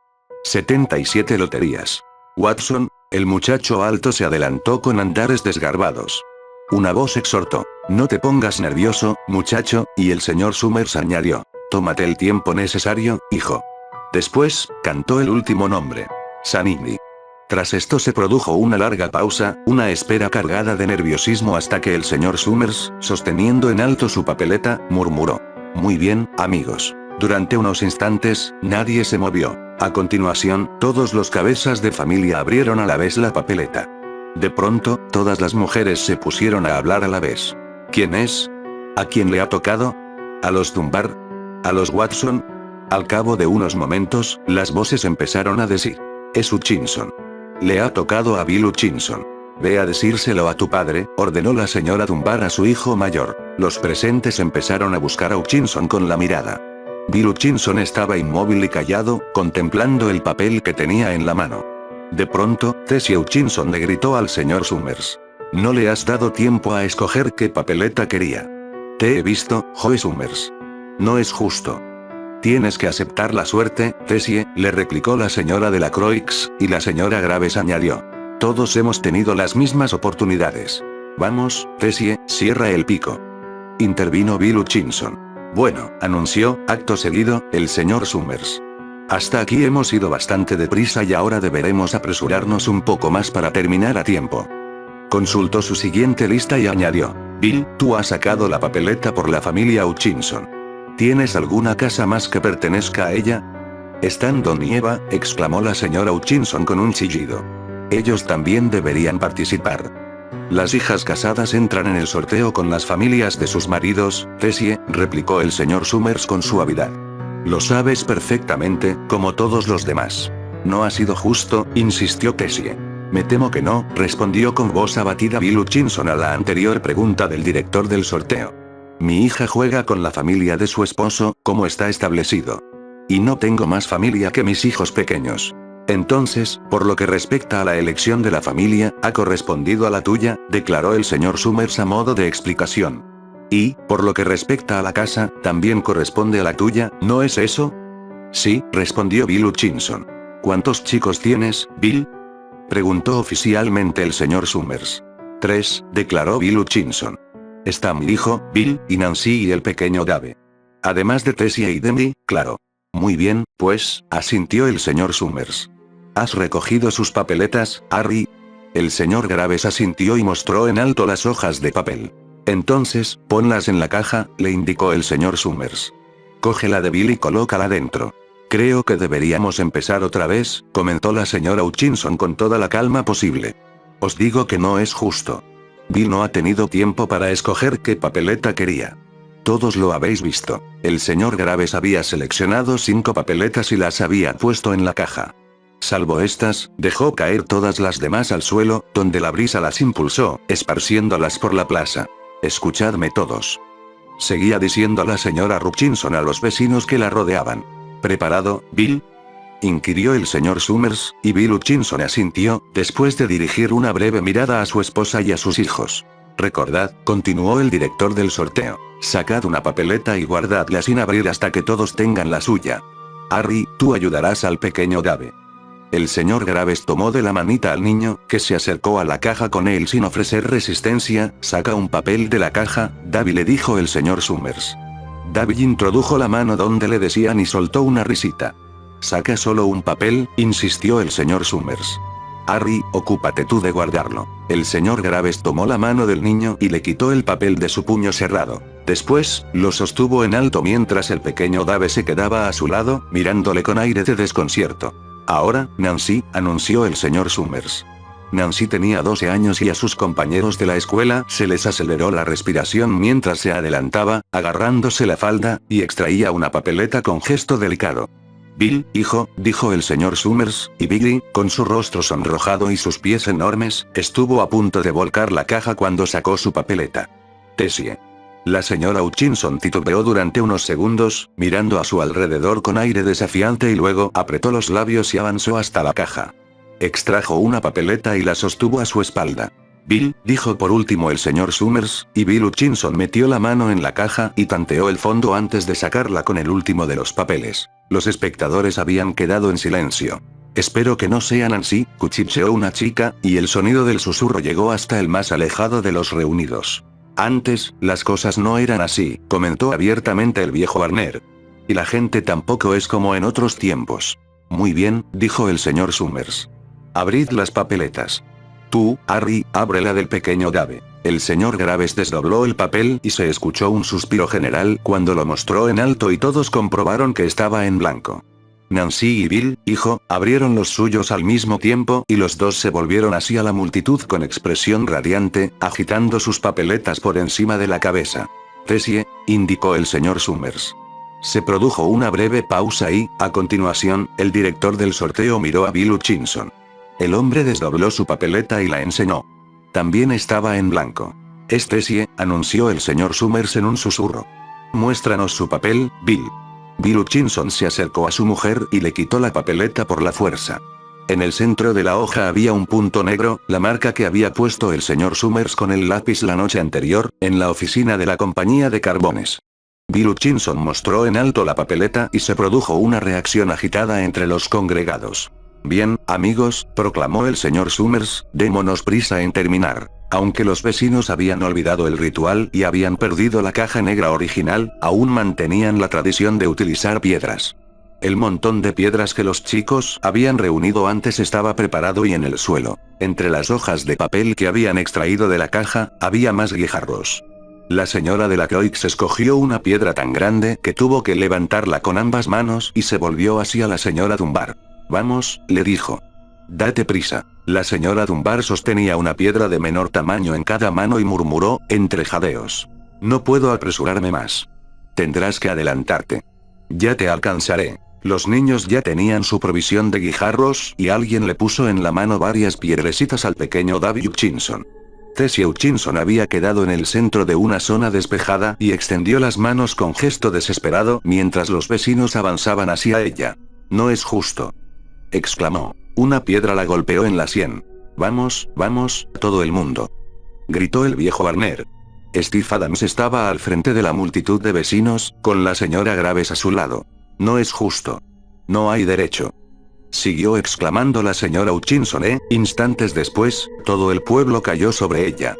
Speaker 1: 77 loterías. Watson, el muchacho alto se adelantó con andares desgarbados. Una voz exhortó, no te pongas nervioso, muchacho, y el señor Summers añadió, tómate el tiempo necesario, hijo. Después, cantó el último nombre. Sanini. Tras esto se produjo una larga pausa, una espera cargada de nerviosismo hasta que el señor Summers, sosteniendo en alto su papeleta, murmuró. Muy bien, amigos. Durante unos instantes, nadie se movió. A continuación, todos los cabezas de familia abrieron a la vez la papeleta. De pronto, todas las mujeres se pusieron a hablar a la vez. ¿Quién es? ¿A quién le ha tocado? ¿A los Dunbar? ¿A los Watson? Al cabo de unos momentos, las voces empezaron a decir. Es Hutchinson. Le ha tocado a Bill Hutchinson. Ve a decírselo a tu padre, ordenó la señora Dunbar a su hijo mayor. Los presentes empezaron a buscar a Hutchinson con la mirada. Bill Hutchinson estaba inmóvil y callado, contemplando el papel que tenía en la mano. De pronto, Tessie Hutchinson le gritó al señor Summers. No le has dado tiempo a escoger qué papeleta quería. Te he visto, Joe Summers. No es justo. Tienes que aceptar la suerte, Tessie, le replicó la señora de la Croix, y la señora Graves añadió. Todos hemos tenido las mismas oportunidades. Vamos, Tessie, cierra el pico. Intervino Bill Hutchinson. Bueno, anunció, acto seguido, el señor Summers. Hasta aquí hemos ido bastante deprisa y ahora deberemos apresurarnos un poco más para terminar a tiempo. Consultó su siguiente lista y añadió. Bill, tú has sacado la papeleta por la familia Hutchinson. ¿Tienes alguna casa más que pertenezca a ella? Stanton y Eva, exclamó la señora Hutchinson con un chillido. Ellos también deberían participar. Las hijas casadas entran en el sorteo con las familias de sus maridos, Tessie, replicó el señor Summers con suavidad. Lo sabes perfectamente, como todos los demás. No ha sido justo, insistió Tessie. Me temo que no, respondió con voz abatida Bill Hutchinson a la anterior pregunta del director del sorteo. Mi hija juega con la familia de su esposo, como está establecido. Y no tengo más familia que mis hijos pequeños. Entonces, por lo que respecta a la elección de la familia, ha correspondido a la tuya, declaró el señor Summers a modo de explicación. Y, por lo que respecta a la casa, también corresponde a la tuya, ¿no es eso? Sí, respondió Bill Hutchinson. ¿Cuántos chicos tienes, Bill? Preguntó oficialmente el señor Summers. 3, declaró Bill Hutchinson. Está mi hijo, Bill, y Nancy y el pequeño Dave. Además de Tessie y de mí, claro. Muy bien, pues, asintió el señor Summers. ¿Has recogido sus papeletas, Harry? El señor Graves asintió y mostró en alto las hojas de papel. Entonces, ponlas en la caja, le indicó el señor Summers. Cógela de Bill y colócala dentro. Creo que deberíamos empezar otra vez, comentó la señora Hutchinson con toda la calma posible. Os digo que no es justo. Bill no ha tenido tiempo para escoger qué papeleta quería. Todos lo habéis visto. El señor Graves había seleccionado 5 papeletas y las había puesto en la caja. Salvo estas, dejó caer todas las demás al suelo, donde la brisa las impulsó, esparciéndolas por la plaza. Escuchadme todos. Seguía diciendo la señora Hutchinson a los vecinos que la rodeaban. ¿Preparado, Bill? Inquirió el señor Summers, y Bill Hutchinson asintió, después de dirigir una breve mirada a su esposa y a sus hijos. Recordad, continuó el director del sorteo, sacad una papeleta y guardadla sin abrir hasta que todos tengan la suya. Harry, tú ayudarás al pequeño Dave. El señor Graves tomó de la manita al niño, que se acercó a la caja con él sin ofrecer resistencia. Saca un papel de la caja, Davy, le dijo el señor Summers. Davy introdujo la mano donde le decían y soltó una risita. Saca solo un papel, insistió el señor Summers. Harry, ocúpate tú de guardarlo. El señor Graves tomó la mano del niño y le quitó el papel de su puño cerrado. Después, lo sostuvo en alto mientras el pequeño Dave se quedaba a su lado, mirándole con aire de desconcierto. Ahora, Nancy, anunció el señor Summers. Nancy tenía 12 años y a sus compañeros de la escuela se les aceleró la respiración mientras se adelantaba, agarrándose la falda, y extraía una papeleta con gesto delicado. Bill, hijo, dijo el señor Summers, y Billy, con su rostro sonrojado y sus pies enormes, estuvo a punto de volcar la caja cuando sacó su papeleta. Tessie. La señora Hutchinson titubeó durante unos segundos, mirando a su alrededor con aire desafiante y luego apretó los labios y avanzó hasta la caja. Extrajo una papeleta y la sostuvo a su espalda. Bill, dijo por último el señor Summers, y Bill Hutchinson metió la mano en la caja y tanteó el fondo antes de sacarla con el último de los papeles. Los espectadores habían quedado en silencio. Espero que no sean así, cuchicheó una chica, y el sonido del susurro llegó hasta el más alejado de los reunidos. Antes, las cosas no eran así, comentó abiertamente el viejo Warner. Y la gente tampoco es como en otros tiempos. Muy bien, dijo el señor Summers. Abrid las papeletas. Tú, Harry, abre la del pequeño Dave. El señor Graves desdobló el papel y se escuchó un suspiro general cuando lo mostró en alto y todos comprobaron que estaba en blanco. Nancy y Bill, hijo, abrieron los suyos al mismo tiempo y los dos se volvieron hacia la multitud con expresión radiante, agitando sus papeletas por encima de la cabeza. Tessie, indicó el señor Summers. Se produjo una breve pausa y, a continuación, el director del sorteo miró a Bill Hutchinson. El hombre desdobló su papeleta y la enseñó. También estaba en blanco. «Tessie», anunció el señor Summers en un susurro. «Muéstranos su papel, Bill». Bill Hutchinson se acercó a su mujer y le quitó la papeleta por la fuerza. En el centro de la hoja había un punto negro, la marca que había puesto el señor Summers con el lápiz la noche anterior, en la oficina de la compañía de carbones. Bill Hutchinson mostró en alto la papeleta y se produjo una reacción agitada entre los congregados. «Bien, amigos», proclamó el señor Summers, «démonos prisa en terminar». Aunque los vecinos habían olvidado el ritual y habían perdido la caja negra original, aún mantenían la tradición de utilizar piedras. El montón de piedras que los chicos habían reunido antes estaba preparado y en el suelo. Entre las hojas de papel que habían extraído de la caja, había más guijarros. La señora de la Croix escogió una piedra tan grande que tuvo que levantarla con ambas manos y se volvió hacia la señora Dunbar. «Vamos», le dijo. «Date prisa». La señora Dunbar sostenía una piedra de menor tamaño en cada mano y murmuró, entre jadeos. «No puedo apresurarme más. Tendrás que adelantarte». «Ya te alcanzaré». Los niños ya tenían su provisión de guijarros y alguien le puso en la mano varias piedrecitas al pequeño David Hutchinson. Tessie Hutchinson había quedado en el centro de una zona despejada y extendió las manos con gesto desesperado mientras los vecinos avanzaban hacia ella. «No es justo», exclamó. Una piedra la golpeó en la sien. «Vamos, vamos, todo el mundo», gritó el viejo Warner. Steve Adams estaba al frente de la multitud de vecinos, con la señora Graves a su lado. «No es justo. No hay derecho», siguió exclamando la señora Hutchinson. Instantes después, todo el pueblo cayó sobre ella.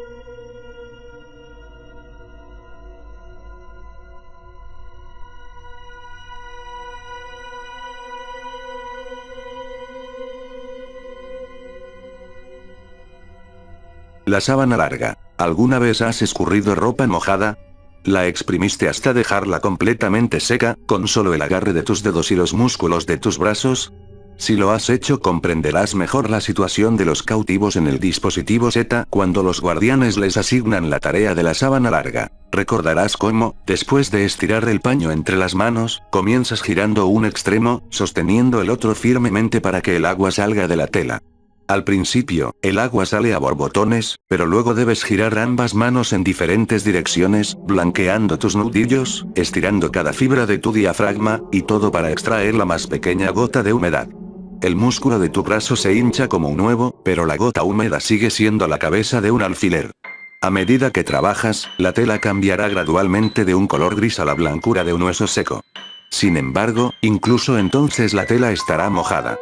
Speaker 1: La sábana larga. ¿Alguna vez has escurrido ropa mojada? ¿La exprimiste hasta dejarla completamente seca, con solo el agarre de tus dedos y los músculos de tus brazos? Si lo has hecho, comprenderás mejor la situación de los cautivos en el dispositivo Z cuando los guardianes les asignan la tarea de la sábana larga. Recordarás cómo, después de estirar el paño entre las manos, comienzas girando un extremo, sosteniendo el otro firmemente para que el agua salga de la tela. Al principio, el agua sale a borbotones, pero luego debes girar ambas manos en diferentes direcciones, blanqueando tus nudillos, estirando cada fibra de tu diafragma, y todo para extraer la más pequeña gota de humedad. El músculo de tu brazo se hincha como un huevo, pero la gota húmeda sigue siendo la cabeza de un alfiler. A medida que trabajas, la tela cambiará gradualmente de un color gris a la blancura de un hueso seco. Sin embargo, incluso entonces la tela estará mojada.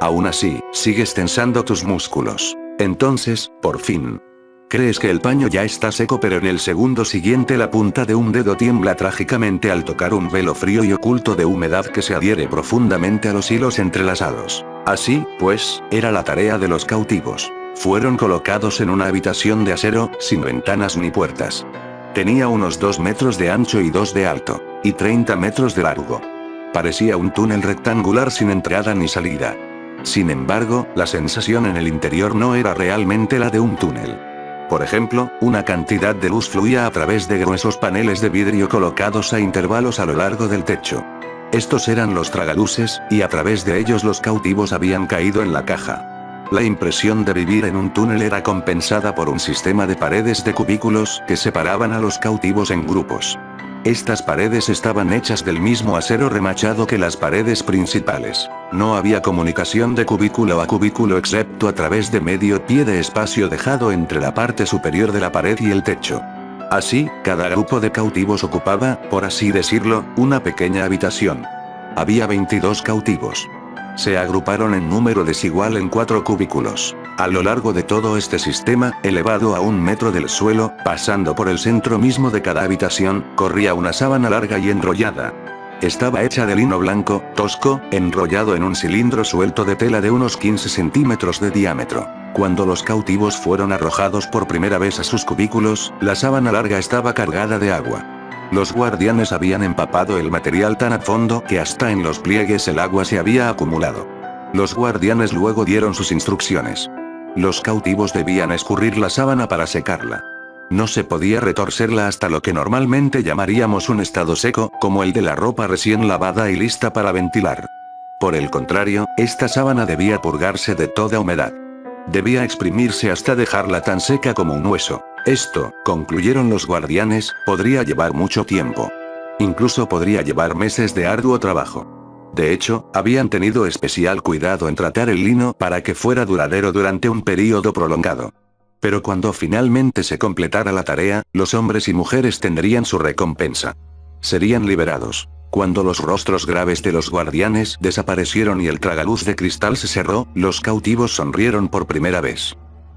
Speaker 1: Aún así, sigues tensando tus músculos. Entonces, por fin, crees que el paño ya está seco, pero en el segundo siguiente la punta de un dedo tiembla trágicamente al tocar un velo frío y oculto de humedad que se adhiere profundamente a los hilos entrelazados. Así, pues, era la tarea de los cautivos. Fueron colocados en una habitación de acero, sin ventanas ni puertas. Tenía unos 2 metros de ancho y 2 de alto, y 30 metros de largo. Parecía un túnel rectangular sin entrada ni salida. Sin embargo, la sensación en el interior no era realmente la de un túnel. Por ejemplo, una cantidad de luz fluía a través de gruesos paneles de vidrio colocados a intervalos a lo largo del techo. Estos eran los tragaluces, y a través de ellos los cautivos habían caído en la caja. La impresión de vivir en un túnel era compensada por un sistema de paredes de cubículos que separaban a los cautivos en grupos. Estas paredes estaban hechas del mismo acero remachado que las paredes principales. No había comunicación de cubículo a cubículo excepto a través de medio pie de espacio dejado entre la parte superior de la pared y el techo. Así, cada grupo de cautivos ocupaba, por así decirlo, una pequeña habitación. Había 22 cautivos. Se agruparon en número desigual en 4 cubículos. A lo largo de todo este sistema, elevado a 1 metro del suelo, pasando por el centro mismo de cada habitación, corría una sábana larga y enrollada. Estaba hecha de lino blanco, tosco, enrollado en un cilindro suelto de tela de unos 15 centímetros de diámetro. Cuando los cautivos fueron arrojados por primera vez a sus cubículos, la sábana larga estaba cargada de agua. Los guardianes habían empapado el material tan a fondo que hasta en los pliegues el agua se había acumulado. Los guardianes luego dieron sus instrucciones. Los cautivos debían escurrir la sábana para secarla. No se podía retorcerla hasta lo que normalmente llamaríamos un estado seco, como el de la ropa recién lavada y lista para ventilar. Por el contrario, esta sábana debía purgarse de toda humedad. Debía exprimirse hasta dejarla tan seca como un hueso. Esto, concluyeron los guardianes, podría llevar mucho tiempo. Incluso podría llevar meses de arduo trabajo. De hecho, habían tenido especial cuidado en tratar el lino para que fuera duradero durante un período prolongado. Pero cuando finalmente se completara la tarea, los hombres y mujeres tendrían su recompensa. Serían liberados. Cuando los rostros graves de los guardianes desaparecieron y el tragaluz de cristal se cerró, los cautivos sonrieron por primera vez.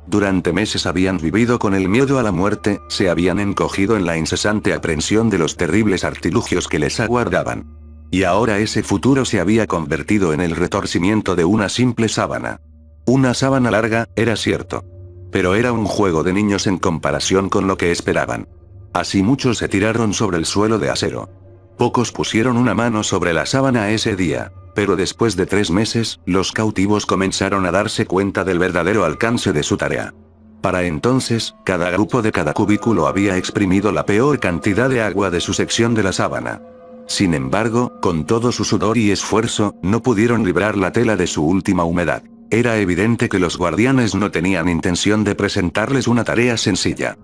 Speaker 1: Durante meses habían vivido con el miedo a la muerte, se habían encogido en la incesante aprensión de los terribles artilugios que les aguardaban. Y ahora ese futuro se había convertido en el retorcimiento de una simple sábana. Una sábana larga, era cierto. Pero era un juego de niños en comparación con lo que esperaban. Así muchos se tiraron sobre el suelo de acero. Pocos pusieron una mano sobre la sábana ese día, pero después de 3 meses, los cautivos comenzaron a darse cuenta del verdadero alcance de su tarea. Para entonces, cada grupo de cada cubículo había exprimido la peor cantidad de agua de su sección de la sábana. Sin embargo, con todo su sudor y esfuerzo, no pudieron librar la tela de su última humedad. Era evidente que los guardianes no tenían intención de presentarles una tarea sencilla.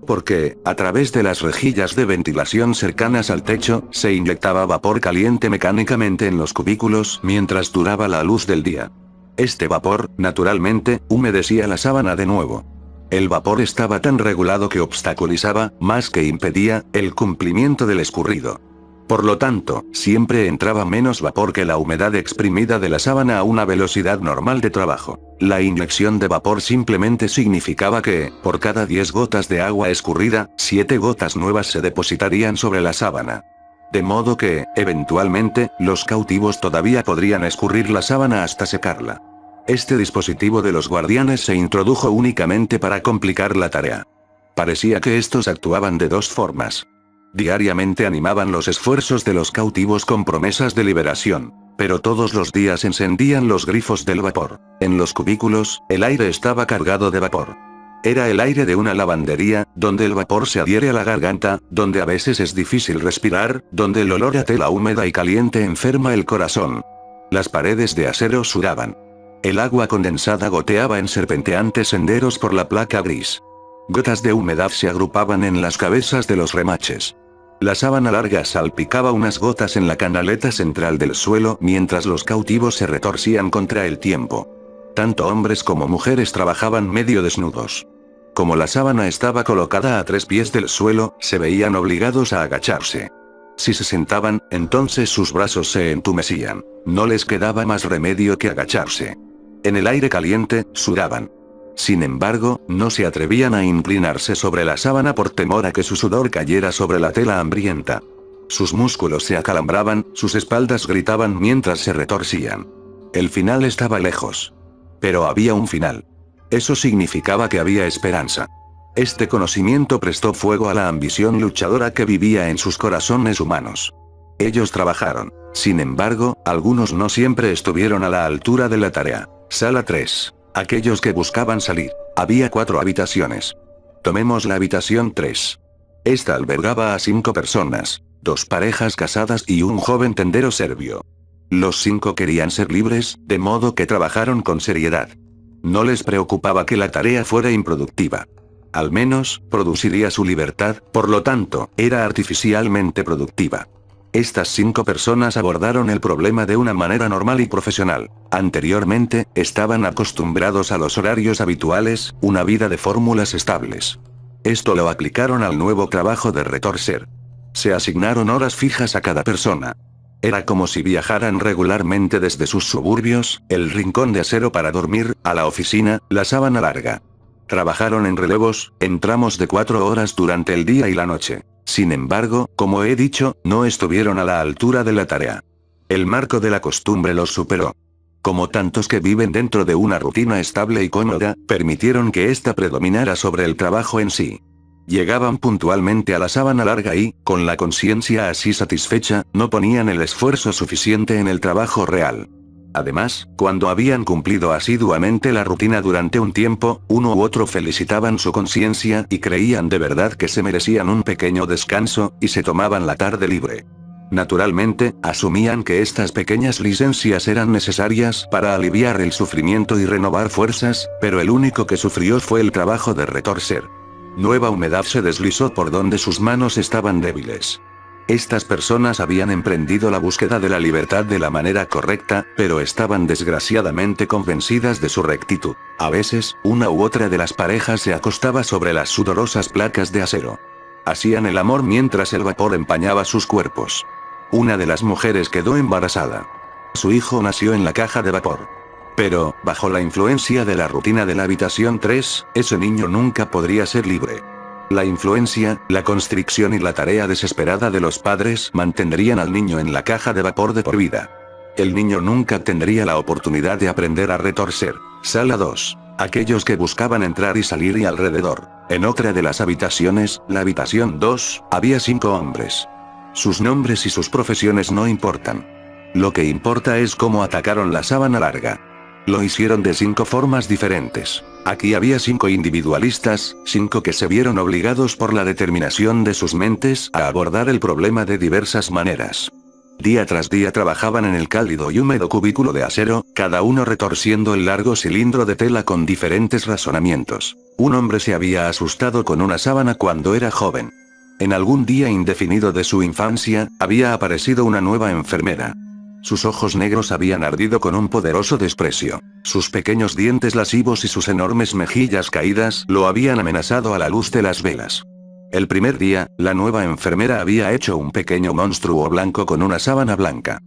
Speaker 1: Porque, a través de las rejillas de ventilación cercanas al techo, se inyectaba vapor caliente mecánicamente en los cubículos mientras duraba la luz del día. Este vapor, naturalmente, humedecía la sábana de nuevo. El vapor estaba tan regulado que obstaculizaba, más que impedía, el cumplimiento del escurrido. Por lo tanto, siempre entraba menos vapor que la humedad exprimida de la sábana a una velocidad normal de trabajo. La inyección de vapor simplemente significaba que, por cada 10 gotas de agua escurrida, 7 gotas nuevas se depositarían sobre la sábana. De modo que, eventualmente, los cautivos todavía podrían escurrir la sábana hasta secarla. Este dispositivo de los guardianes se introdujo únicamente para complicar la tarea. Parecía que estos actuaban de 2 formas. Diariamente animaban los esfuerzos de los cautivos con promesas de liberación, pero todos los días encendían los grifos del vapor. En los cubículos, el aire estaba cargado de vapor. Era el aire de una lavandería, donde el vapor se adhiere a la garganta, donde a veces es difícil respirar, donde el olor a tela húmeda y caliente enferma el corazón. Las paredes de acero sudaban. El agua condensada goteaba en serpenteantes senderos por la placa gris. Gotas de humedad se agrupaban en las cabezas de los remaches. La sábana larga salpicaba unas gotas en la canaleta central del suelo mientras los cautivos se retorcían contra el tiempo. Tanto hombres como mujeres trabajaban medio desnudos. Como la sábana estaba colocada a 3 pies del suelo, se veían obligados a agacharse. Si se sentaban, entonces sus brazos se entumecían. No les quedaba más remedio que agacharse. En el aire caliente, sudaban. Sin embargo, no se atrevían a inclinarse sobre la sábana por temor a que su sudor cayera sobre la tela hambrienta. Sus músculos se acalambraban, sus espaldas gritaban mientras se retorcían. El final estaba lejos. Pero había un final. Eso significaba que había esperanza. Este conocimiento prestó fuego a la ambición luchadora que vivía en sus corazones humanos. Ellos trabajaron. Sin embargo, algunos no siempre estuvieron a la altura de la tarea. Sala 3. Aquellos que buscaban salir. Había 4 habitaciones. Tomemos la habitación 3. Esta albergaba a 5 personas, 2 parejas casadas y un joven tendero serbio. Los 5 querían ser libres, de modo que trabajaron con seriedad. No les preocupaba que la tarea fuera improductiva. Al menos, produciría su libertad, por lo tanto, era artificialmente productiva. Estas 5 personas abordaron el problema de una manera normal y profesional. Anteriormente, estaban acostumbrados a los horarios habituales, una vida de fórmulas estables. Esto lo aplicaron al nuevo trabajo de retorcer. Se asignaron horas fijas a cada persona. Era como si viajaran regularmente desde sus suburbios, el rincón de acero para dormir, a la oficina, la sábana larga. Trabajaron en relevos, en tramos de 4 horas durante el día y la noche. Sin embargo, como he dicho, no estuvieron a la altura de la tarea. El marco de la costumbre los superó. Como tantos que viven dentro de una rutina estable y cómoda, permitieron que ésta predominara sobre el trabajo en sí. Llegaban puntualmente a la sábana larga y, con la conciencia así satisfecha, no ponían el esfuerzo suficiente en el trabajo real. Además, cuando habían cumplido asiduamente la rutina durante un tiempo, uno u otro felicitaban su conciencia y creían de verdad que se merecían un pequeño descanso, y se tomaban la tarde libre. Naturalmente, asumían que estas pequeñas licencias eran necesarias para aliviar el sufrimiento y renovar fuerzas, pero el único que sufrió fue el trabajo de retorcer. Nueva humedad se deslizó por donde sus manos estaban débiles. Estas personas habían emprendido la búsqueda de la libertad de la manera correcta, pero estaban desgraciadamente convencidas de su rectitud. A veces, una u otra de las parejas se acostaba sobre las sudorosas placas de acero. Hacían el amor mientras el vapor empañaba sus cuerpos. Una de las mujeres quedó embarazada. Su hijo nació en la caja de vapor. Pero, bajo la influencia de la rutina de la habitación 3, ese niño nunca podría ser libre. La influencia, la constricción y la tarea desesperada de los padres mantendrían al niño en la caja de vapor de por vida. El niño nunca tendría la oportunidad de aprender a retorcer. Sala 2. Aquellos que buscaban entrar y salir y alrededor. En otra de las habitaciones, la habitación 2, había 5 hombres. Sus nombres y sus profesiones no importan. Lo que importa es cómo atacaron la sábana larga. Lo hicieron de 5 formas diferentes. Aquí había 5 individualistas, 5 que se vieron obligados por la determinación de sus mentes a abordar el problema de diversas maneras. Día tras día trabajaban en el cálido y húmedo cubículo de acero, cada uno retorciendo el largo cilindro de tela con diferentes razonamientos. Un hombre se había asustado con una sábana cuando era joven. En algún día indefinido de su infancia, había aparecido una nueva enfermera. Sus ojos negros habían ardido con un poderoso desprecio. Sus pequeños dientes lascivos y sus enormes mejillas caídas lo habían amenazado a la luz de las velas. El primer día, la nueva enfermera había hecho un pequeño monstruo blanco con una sábana blanca.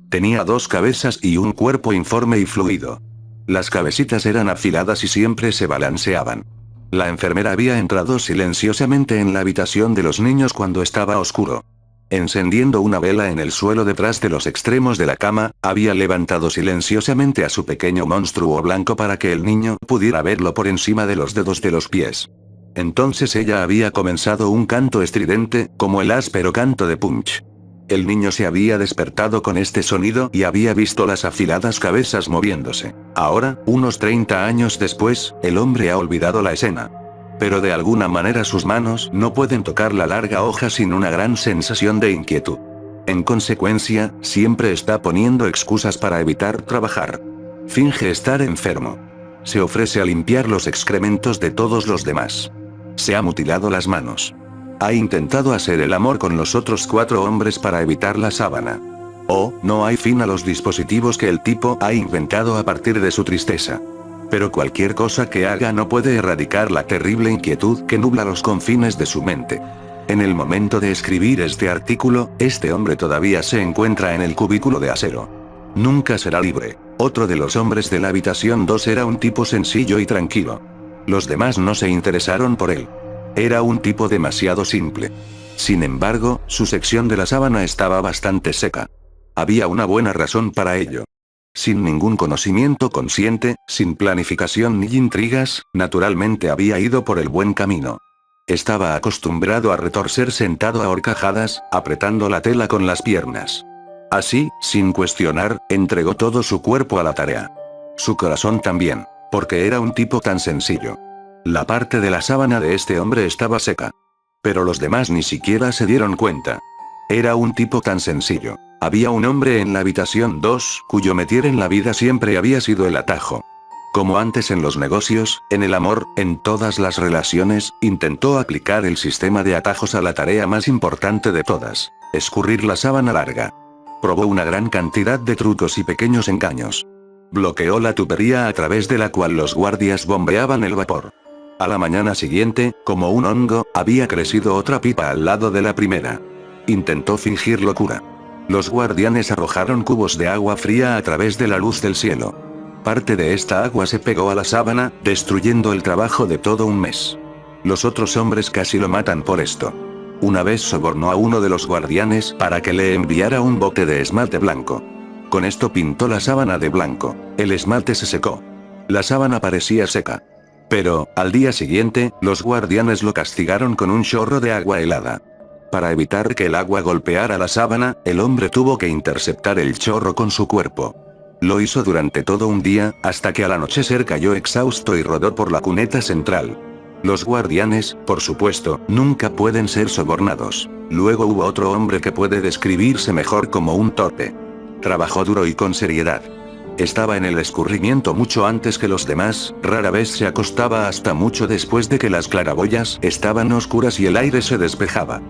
Speaker 1: Tenía 2 cabezas y un cuerpo informe y fluido. Las cabecitas eran afiladas y siempre se balanceaban. La enfermera había entrado silenciosamente en la habitación de los niños cuando estaba oscuro. Encendiendo una vela en el suelo detrás de los extremos de la cama, había levantado silenciosamente a su pequeño monstruo blanco para que el niño pudiera verlo por encima de los dedos de los pies. Entonces ella había comenzado un canto estridente, como el áspero canto de Punch. El niño se había despertado con este sonido y había visto las afiladas cabezas moviéndose. Ahora, unos 30 años después, el hombre ha olvidado la escena. Pero de alguna manera sus manos no pueden tocar la larga hoja sin una gran sensación de inquietud. En consecuencia, siempre está poniendo excusas para evitar trabajar. Finge estar enfermo. Se ofrece a limpiar los excrementos de todos los demás. Se ha mutilado las manos. Ha intentado hacer el amor con los otros 4 hombres para evitar la sábana. Oh, no hay fin a los dispositivos que el tipo ha inventado a partir de su tristeza. Pero cualquier cosa que haga no puede erradicar la terrible inquietud que nubla los confines de su mente. En el momento de escribir este artículo, este hombre todavía se encuentra en el cubículo de acero. Nunca será libre. Otro de los hombres de la habitación 2 era un tipo sencillo y tranquilo. Los demás no se interesaron por él. Era un tipo demasiado simple. Sin embargo, su sección de la sábana estaba bastante seca. Había una buena razón para ello. Sin ningún conocimiento consciente, sin planificación ni intrigas, naturalmente había ido por el buen camino. Estaba acostumbrado a retorcer sentado a horcajadas, apretando la tela con las piernas. Así, sin cuestionar, entregó todo su cuerpo a la tarea. Su corazón también, porque era un tipo tan sencillo. La parte de la sábana de este hombre estaba seca. Pero los demás ni siquiera se dieron cuenta. Era un tipo tan sencillo. Había un hombre en la habitación 2, cuyo métier en la vida siempre había sido el atajo. Como antes en los negocios, en el amor, en todas las relaciones, intentó aplicar el sistema de atajos a la tarea más importante de todas: escurrir la sábana larga. Probó una gran cantidad de trucos y pequeños engaños. Bloqueó la tubería a través de la cual los guardias bombeaban el vapor. A la mañana siguiente, como un hongo, había crecido otra pipa al lado de la primera. Intentó fingir locura. Los guardianes arrojaron cubos de agua fría a través de la luz del cielo. Parte de esta agua se pegó a la sábana, destruyendo el trabajo de todo un mes. Los otros hombres casi lo matan por esto. Una vez sobornó a uno de los guardianes para que le enviara un bote de esmalte blanco. Con esto pintó la sábana de blanco. El esmalte se secó. La sábana parecía seca. Pero, al día siguiente, los guardianes lo castigaron con un chorro de agua helada. Para evitar que el agua golpeara la sábana, el hombre tuvo que interceptar el chorro con su cuerpo. Lo hizo durante todo un día, hasta que al anochecer cayó exhausto y rodó por la cuneta central. Los guardianes, por supuesto, nunca pueden ser sobornados. Luego hubo otro hombre que puede describirse mejor como un torpe. Trabajó duro y con seriedad. Estaba en el escurrimiento mucho antes que los demás, rara vez se acostaba hasta mucho después de que las claraboyas estaban oscuras y el aire se despejaba.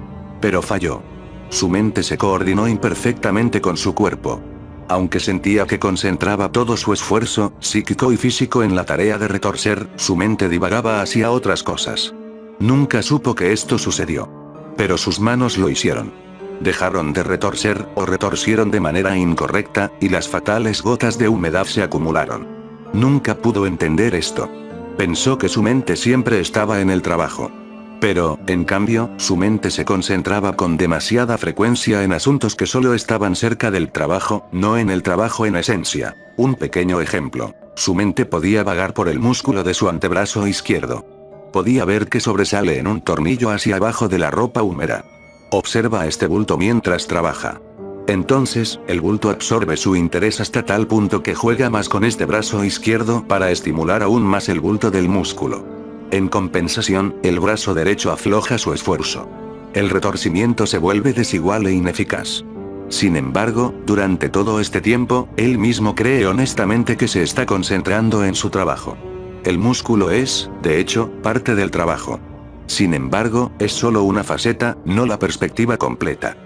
Speaker 1: Pero falló. Su mente se coordinó imperfectamente con su cuerpo. Aunque sentía que concentraba todo su esfuerzo, psíquico y físico en la tarea de retorcer, su mente divagaba hacia otras cosas. Nunca supo que esto sucedió. Pero sus manos lo hicieron. Dejaron de retorcer, o retorcieron de manera incorrecta, y las fatales gotas de humedad se acumularon. Nunca pudo entender esto. Pensó que su mente siempre estaba en el trabajo. Pero, en cambio, su mente se concentraba con demasiada frecuencia en asuntos que solo estaban cerca del trabajo, no en el trabajo en esencia. Un pequeño ejemplo. Su mente podía vagar por el músculo de su antebrazo izquierdo. Podía ver que sobresale en un tornillo hacia abajo de la ropa húmeda. Observa a este bulto mientras trabaja. Entonces, el bulto absorbe su interés hasta tal punto que juega más con este brazo izquierdo para estimular aún más el bulto del músculo. En compensación, el brazo derecho afloja su esfuerzo. El retorcimiento se vuelve desigual e ineficaz. Sin embargo, durante todo este tiempo, él mismo cree honestamente que se está concentrando en su trabajo. El músculo es, de hecho, parte del trabajo. Sin embargo, es solo una faceta, no la perspectiva completa.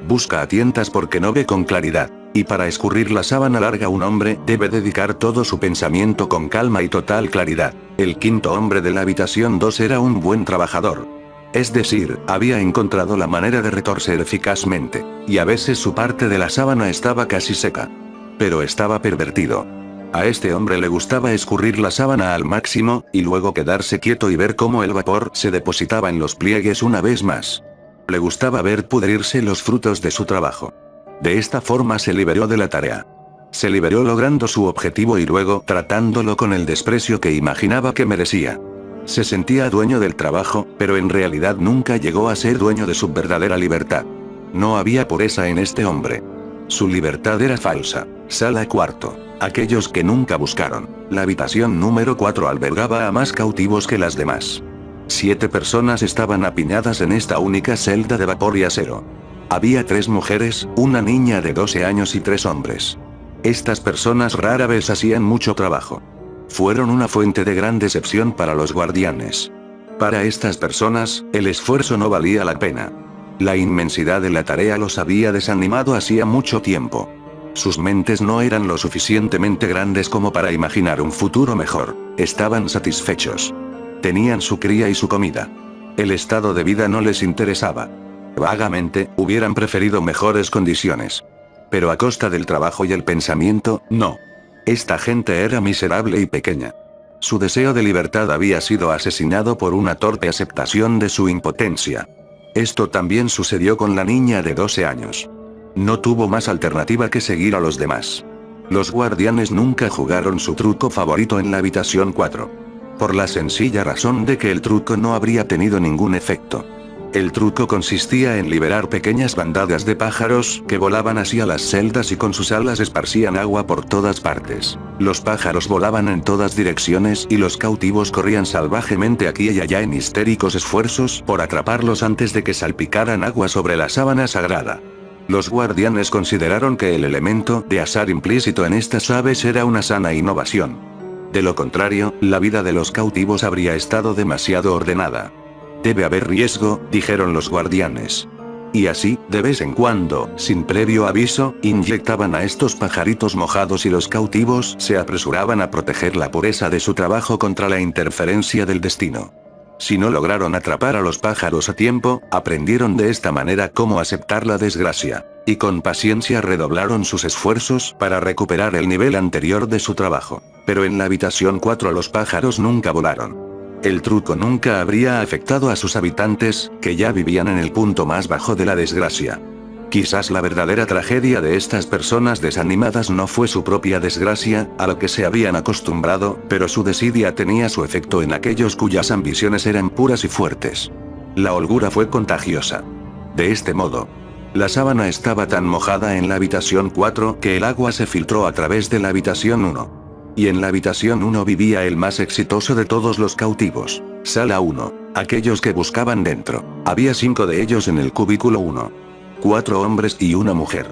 Speaker 1: Busca a tientas porque no ve con claridad. Y para escurrir la sábana larga un hombre debe dedicar todo su pensamiento con calma y total claridad. El quinto hombre de la habitación 2 era un buen trabajador. Es decir, había encontrado la manera de retorcer eficazmente. Y a veces su parte de la sábana estaba casi seca. Pero estaba pervertido. A este hombre le gustaba escurrir la sábana al máximo, y luego quedarse quieto y ver cómo el vapor se depositaba en los pliegues una vez más. Le gustaba ver pudrirse los frutos de su trabajo. De esta forma se liberó de la tarea. Se liberó logrando su objetivo y luego tratándolo con el desprecio que imaginaba que merecía. Se sentía dueño del trabajo, pero en realidad nunca llegó a ser dueño de su verdadera libertad. No había pureza en este hombre. Su libertad era falsa. Sala cuarto. Aquellos que nunca buscaron. La habitación número 4 albergaba a más cautivos que las demás. 7 personas estaban apiñadas en esta única celda de vapor y acero. Había 3 mujeres, una niña de 12 años y 3 hombres. Estas personas rara vez hacían mucho trabajo. Fueron una fuente de gran decepción para los guardianes. Para estas personas, el esfuerzo no valía la pena. La inmensidad de la tarea los había desanimado hacía mucho tiempo. Sus mentes no eran lo suficientemente grandes como para imaginar un futuro mejor. Estaban satisfechos. Tenían su cría y su comida. El estado de vida no les interesaba. Vagamente, hubieran preferido mejores condiciones. Pero a costa del trabajo y el pensamiento, no. Esta gente era miserable y pequeña. Su deseo de libertad había sido asesinado por una torpe aceptación de su impotencia. Esto también sucedió con la niña de 12 años. No tuvo más alternativa que seguir a los demás. Los guardianes nunca jugaron su truco favorito en la habitación 4. Por la sencilla razón de que el truco no habría tenido ningún efecto. El truco consistía en liberar pequeñas bandadas de pájaros que volaban hacia las celdas y con sus alas esparcían agua por todas partes. Los pájaros volaban en todas direcciones y los cautivos corrían salvajemente aquí y allá en histéricos esfuerzos por atraparlos antes de que salpicaran agua sobre la sábana sagrada. Los guardianes consideraron que el elemento de azar implícito en estas aves era una sana innovación. De lo contrario, la vida de los cautivos habría estado demasiado ordenada. Debe haber riesgo, dijeron los guardianes. Y así, de vez en cuando, sin previo aviso, inyectaban a estos pajaritos mojados y los cautivos se apresuraban a proteger la pureza de su trabajo contra la interferencia del destino. Si no lograron atrapar a los pájaros a tiempo, aprendieron de esta manera cómo aceptar la desgracia. Y con paciencia redoblaron sus esfuerzos para recuperar el nivel anterior de su trabajo. Pero en la habitación 4 los pájaros nunca volaron. El truco nunca habría afectado a sus habitantes, que ya vivían en el punto más bajo de la desgracia. Quizás la verdadera tragedia de estas personas desanimadas no fue su propia desgracia, a lo que se habían acostumbrado, pero su desidia tenía su efecto en aquellos cuyas ambiciones eran puras y fuertes. La holgura fue contagiosa. De este modo, la sábana estaba tan mojada en la habitación 4 que el agua se filtró a través de la habitación 1. Y en la habitación 1 vivía el más exitoso de todos los cautivos. Sala 1. Aquellos que buscaban dentro. Había 5 de ellos en el cubículo 1. 4 hombres y una mujer.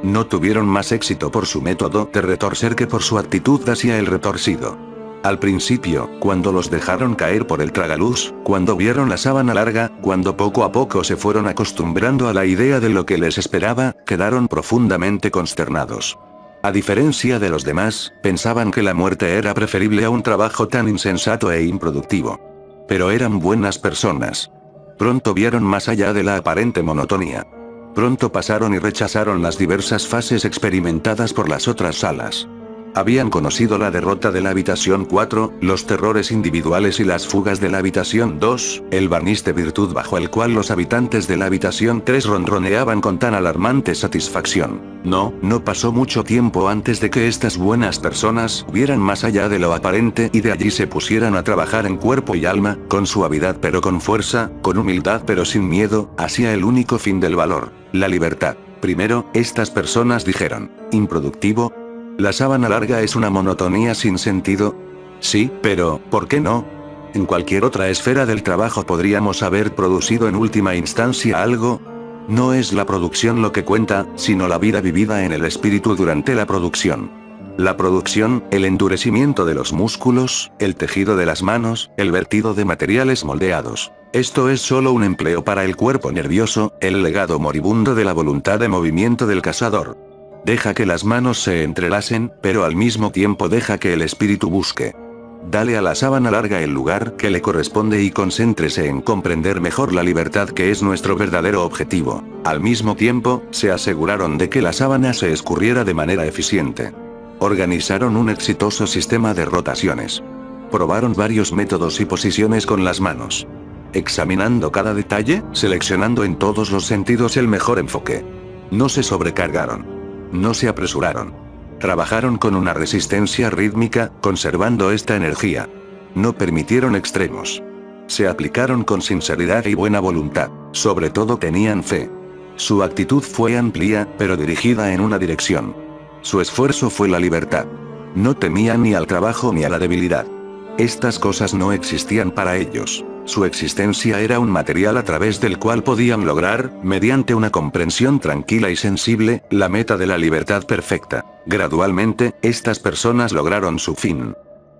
Speaker 1: No tuvieron más éxito por su método de retorcer que por su actitud hacia el retorcido. Al principio, cuando los dejaron caer por el tragaluz, cuando vieron la sábana larga, cuando poco a poco se fueron acostumbrando a la idea de lo que les esperaba, quedaron profundamente consternados. A diferencia de los demás, pensaban que la muerte era preferible a un trabajo tan insensato e improductivo. Pero eran buenas personas. Pronto vieron más allá de la aparente monotonía. Pronto pasaron y rechazaron las diversas fases experimentadas por las otras salas. Habían conocido la derrota de la habitación 4, los terrores individuales y las fugas de la habitación 2, el barniz de virtud bajo el cual los habitantes de la habitación 3 ronroneaban con tan alarmante satisfacción. No pasó mucho tiempo antes de que estas buenas personas vieran más allá de lo aparente y de allí se pusieran a trabajar en cuerpo y alma, con suavidad pero con fuerza, con humildad pero sin miedo, hacia el único fin del valor, la libertad. Primero, estas personas dijeron, ¿improductivo? ¿La sábana larga es una monotonía sin sentido? Sí, pero, ¿por qué no? En cualquier otra esfera del trabajo podríamos haber producido en última instancia algo. No es la producción lo que cuenta, sino la vida vivida en el espíritu durante la producción. La producción, el endurecimiento de los músculos, el tejido de las manos, el vertido de materiales moldeados. Esto es solo un empleo para el cuerpo nervioso, el legado moribundo de la voluntad de movimiento del cazador. Deja que las manos se entrelacen, pero al mismo tiempo deja que el espíritu busque. Dale a la sábana larga el lugar que le corresponde y concéntrese en comprender mejor la libertad que es nuestro verdadero objetivo. Al mismo tiempo, se aseguraron de que la sábana se escurriera de manera eficiente. Organizaron un exitoso sistema de rotaciones. Probaron varios métodos y posiciones con las manos. Examinando cada detalle, seleccionando en todos los sentidos el mejor enfoque. No se sobrecargaron. No se apresuraron. Trabajaron con una resistencia rítmica, conservando esta energía. No permitieron extremos. Se aplicaron con sinceridad y buena voluntad. Sobre todo tenían fe. Su actitud fue amplia, pero dirigida en una dirección. Su esfuerzo fue la libertad. No temían ni al trabajo ni a la debilidad. Estas cosas no existían para ellos. Su existencia era un material a través del cual podían lograr, mediante una comprensión tranquila y sensible, la meta de la libertad perfecta. Gradualmente, estas personas lograron su fin.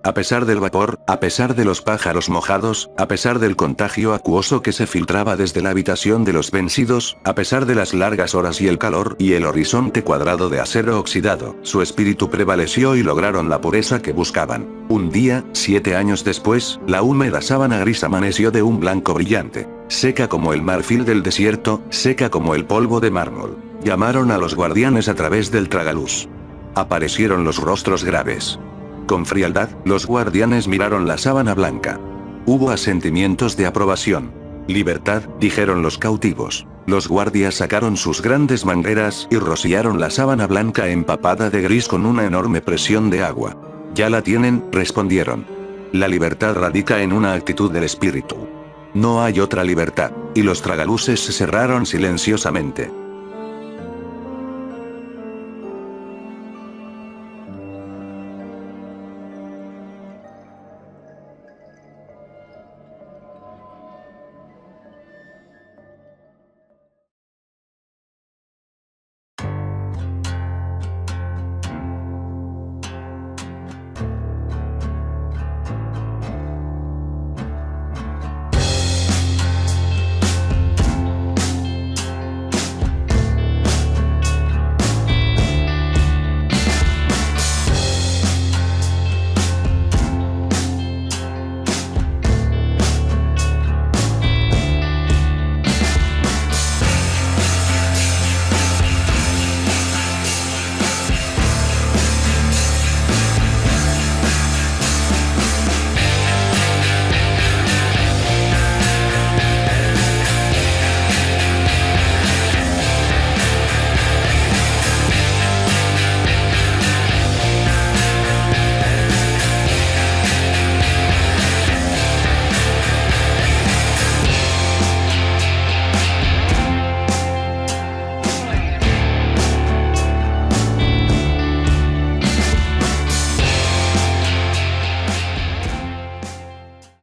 Speaker 1: A pesar del vapor, a pesar de los pájaros mojados, a pesar del contagio acuoso que se filtraba desde la habitación de los vencidos, a pesar de las largas horas y el calor y el horizonte cuadrado de acero oxidado, su espíritu prevaleció y lograron la pureza que buscaban. Un día, 7 años después, la húmeda sábana gris amaneció de un blanco brillante. Seca como el marfil del desierto, seca como el polvo de mármol. Llamaron a los guardianes a través del tragaluz. Aparecieron los rostros graves. Con frialdad, los guardianes miraron la sábana blanca. Hubo asentimientos de aprobación. Libertad, dijeron los cautivos. Los guardias sacaron sus grandes mangueras y rociaron la sábana blanca empapada de gris con una enorme presión de agua. Ya la tienen, respondieron. La libertad radica en una actitud del espíritu. No hay otra libertad. Y los tragaluces se cerraron silenciosamente.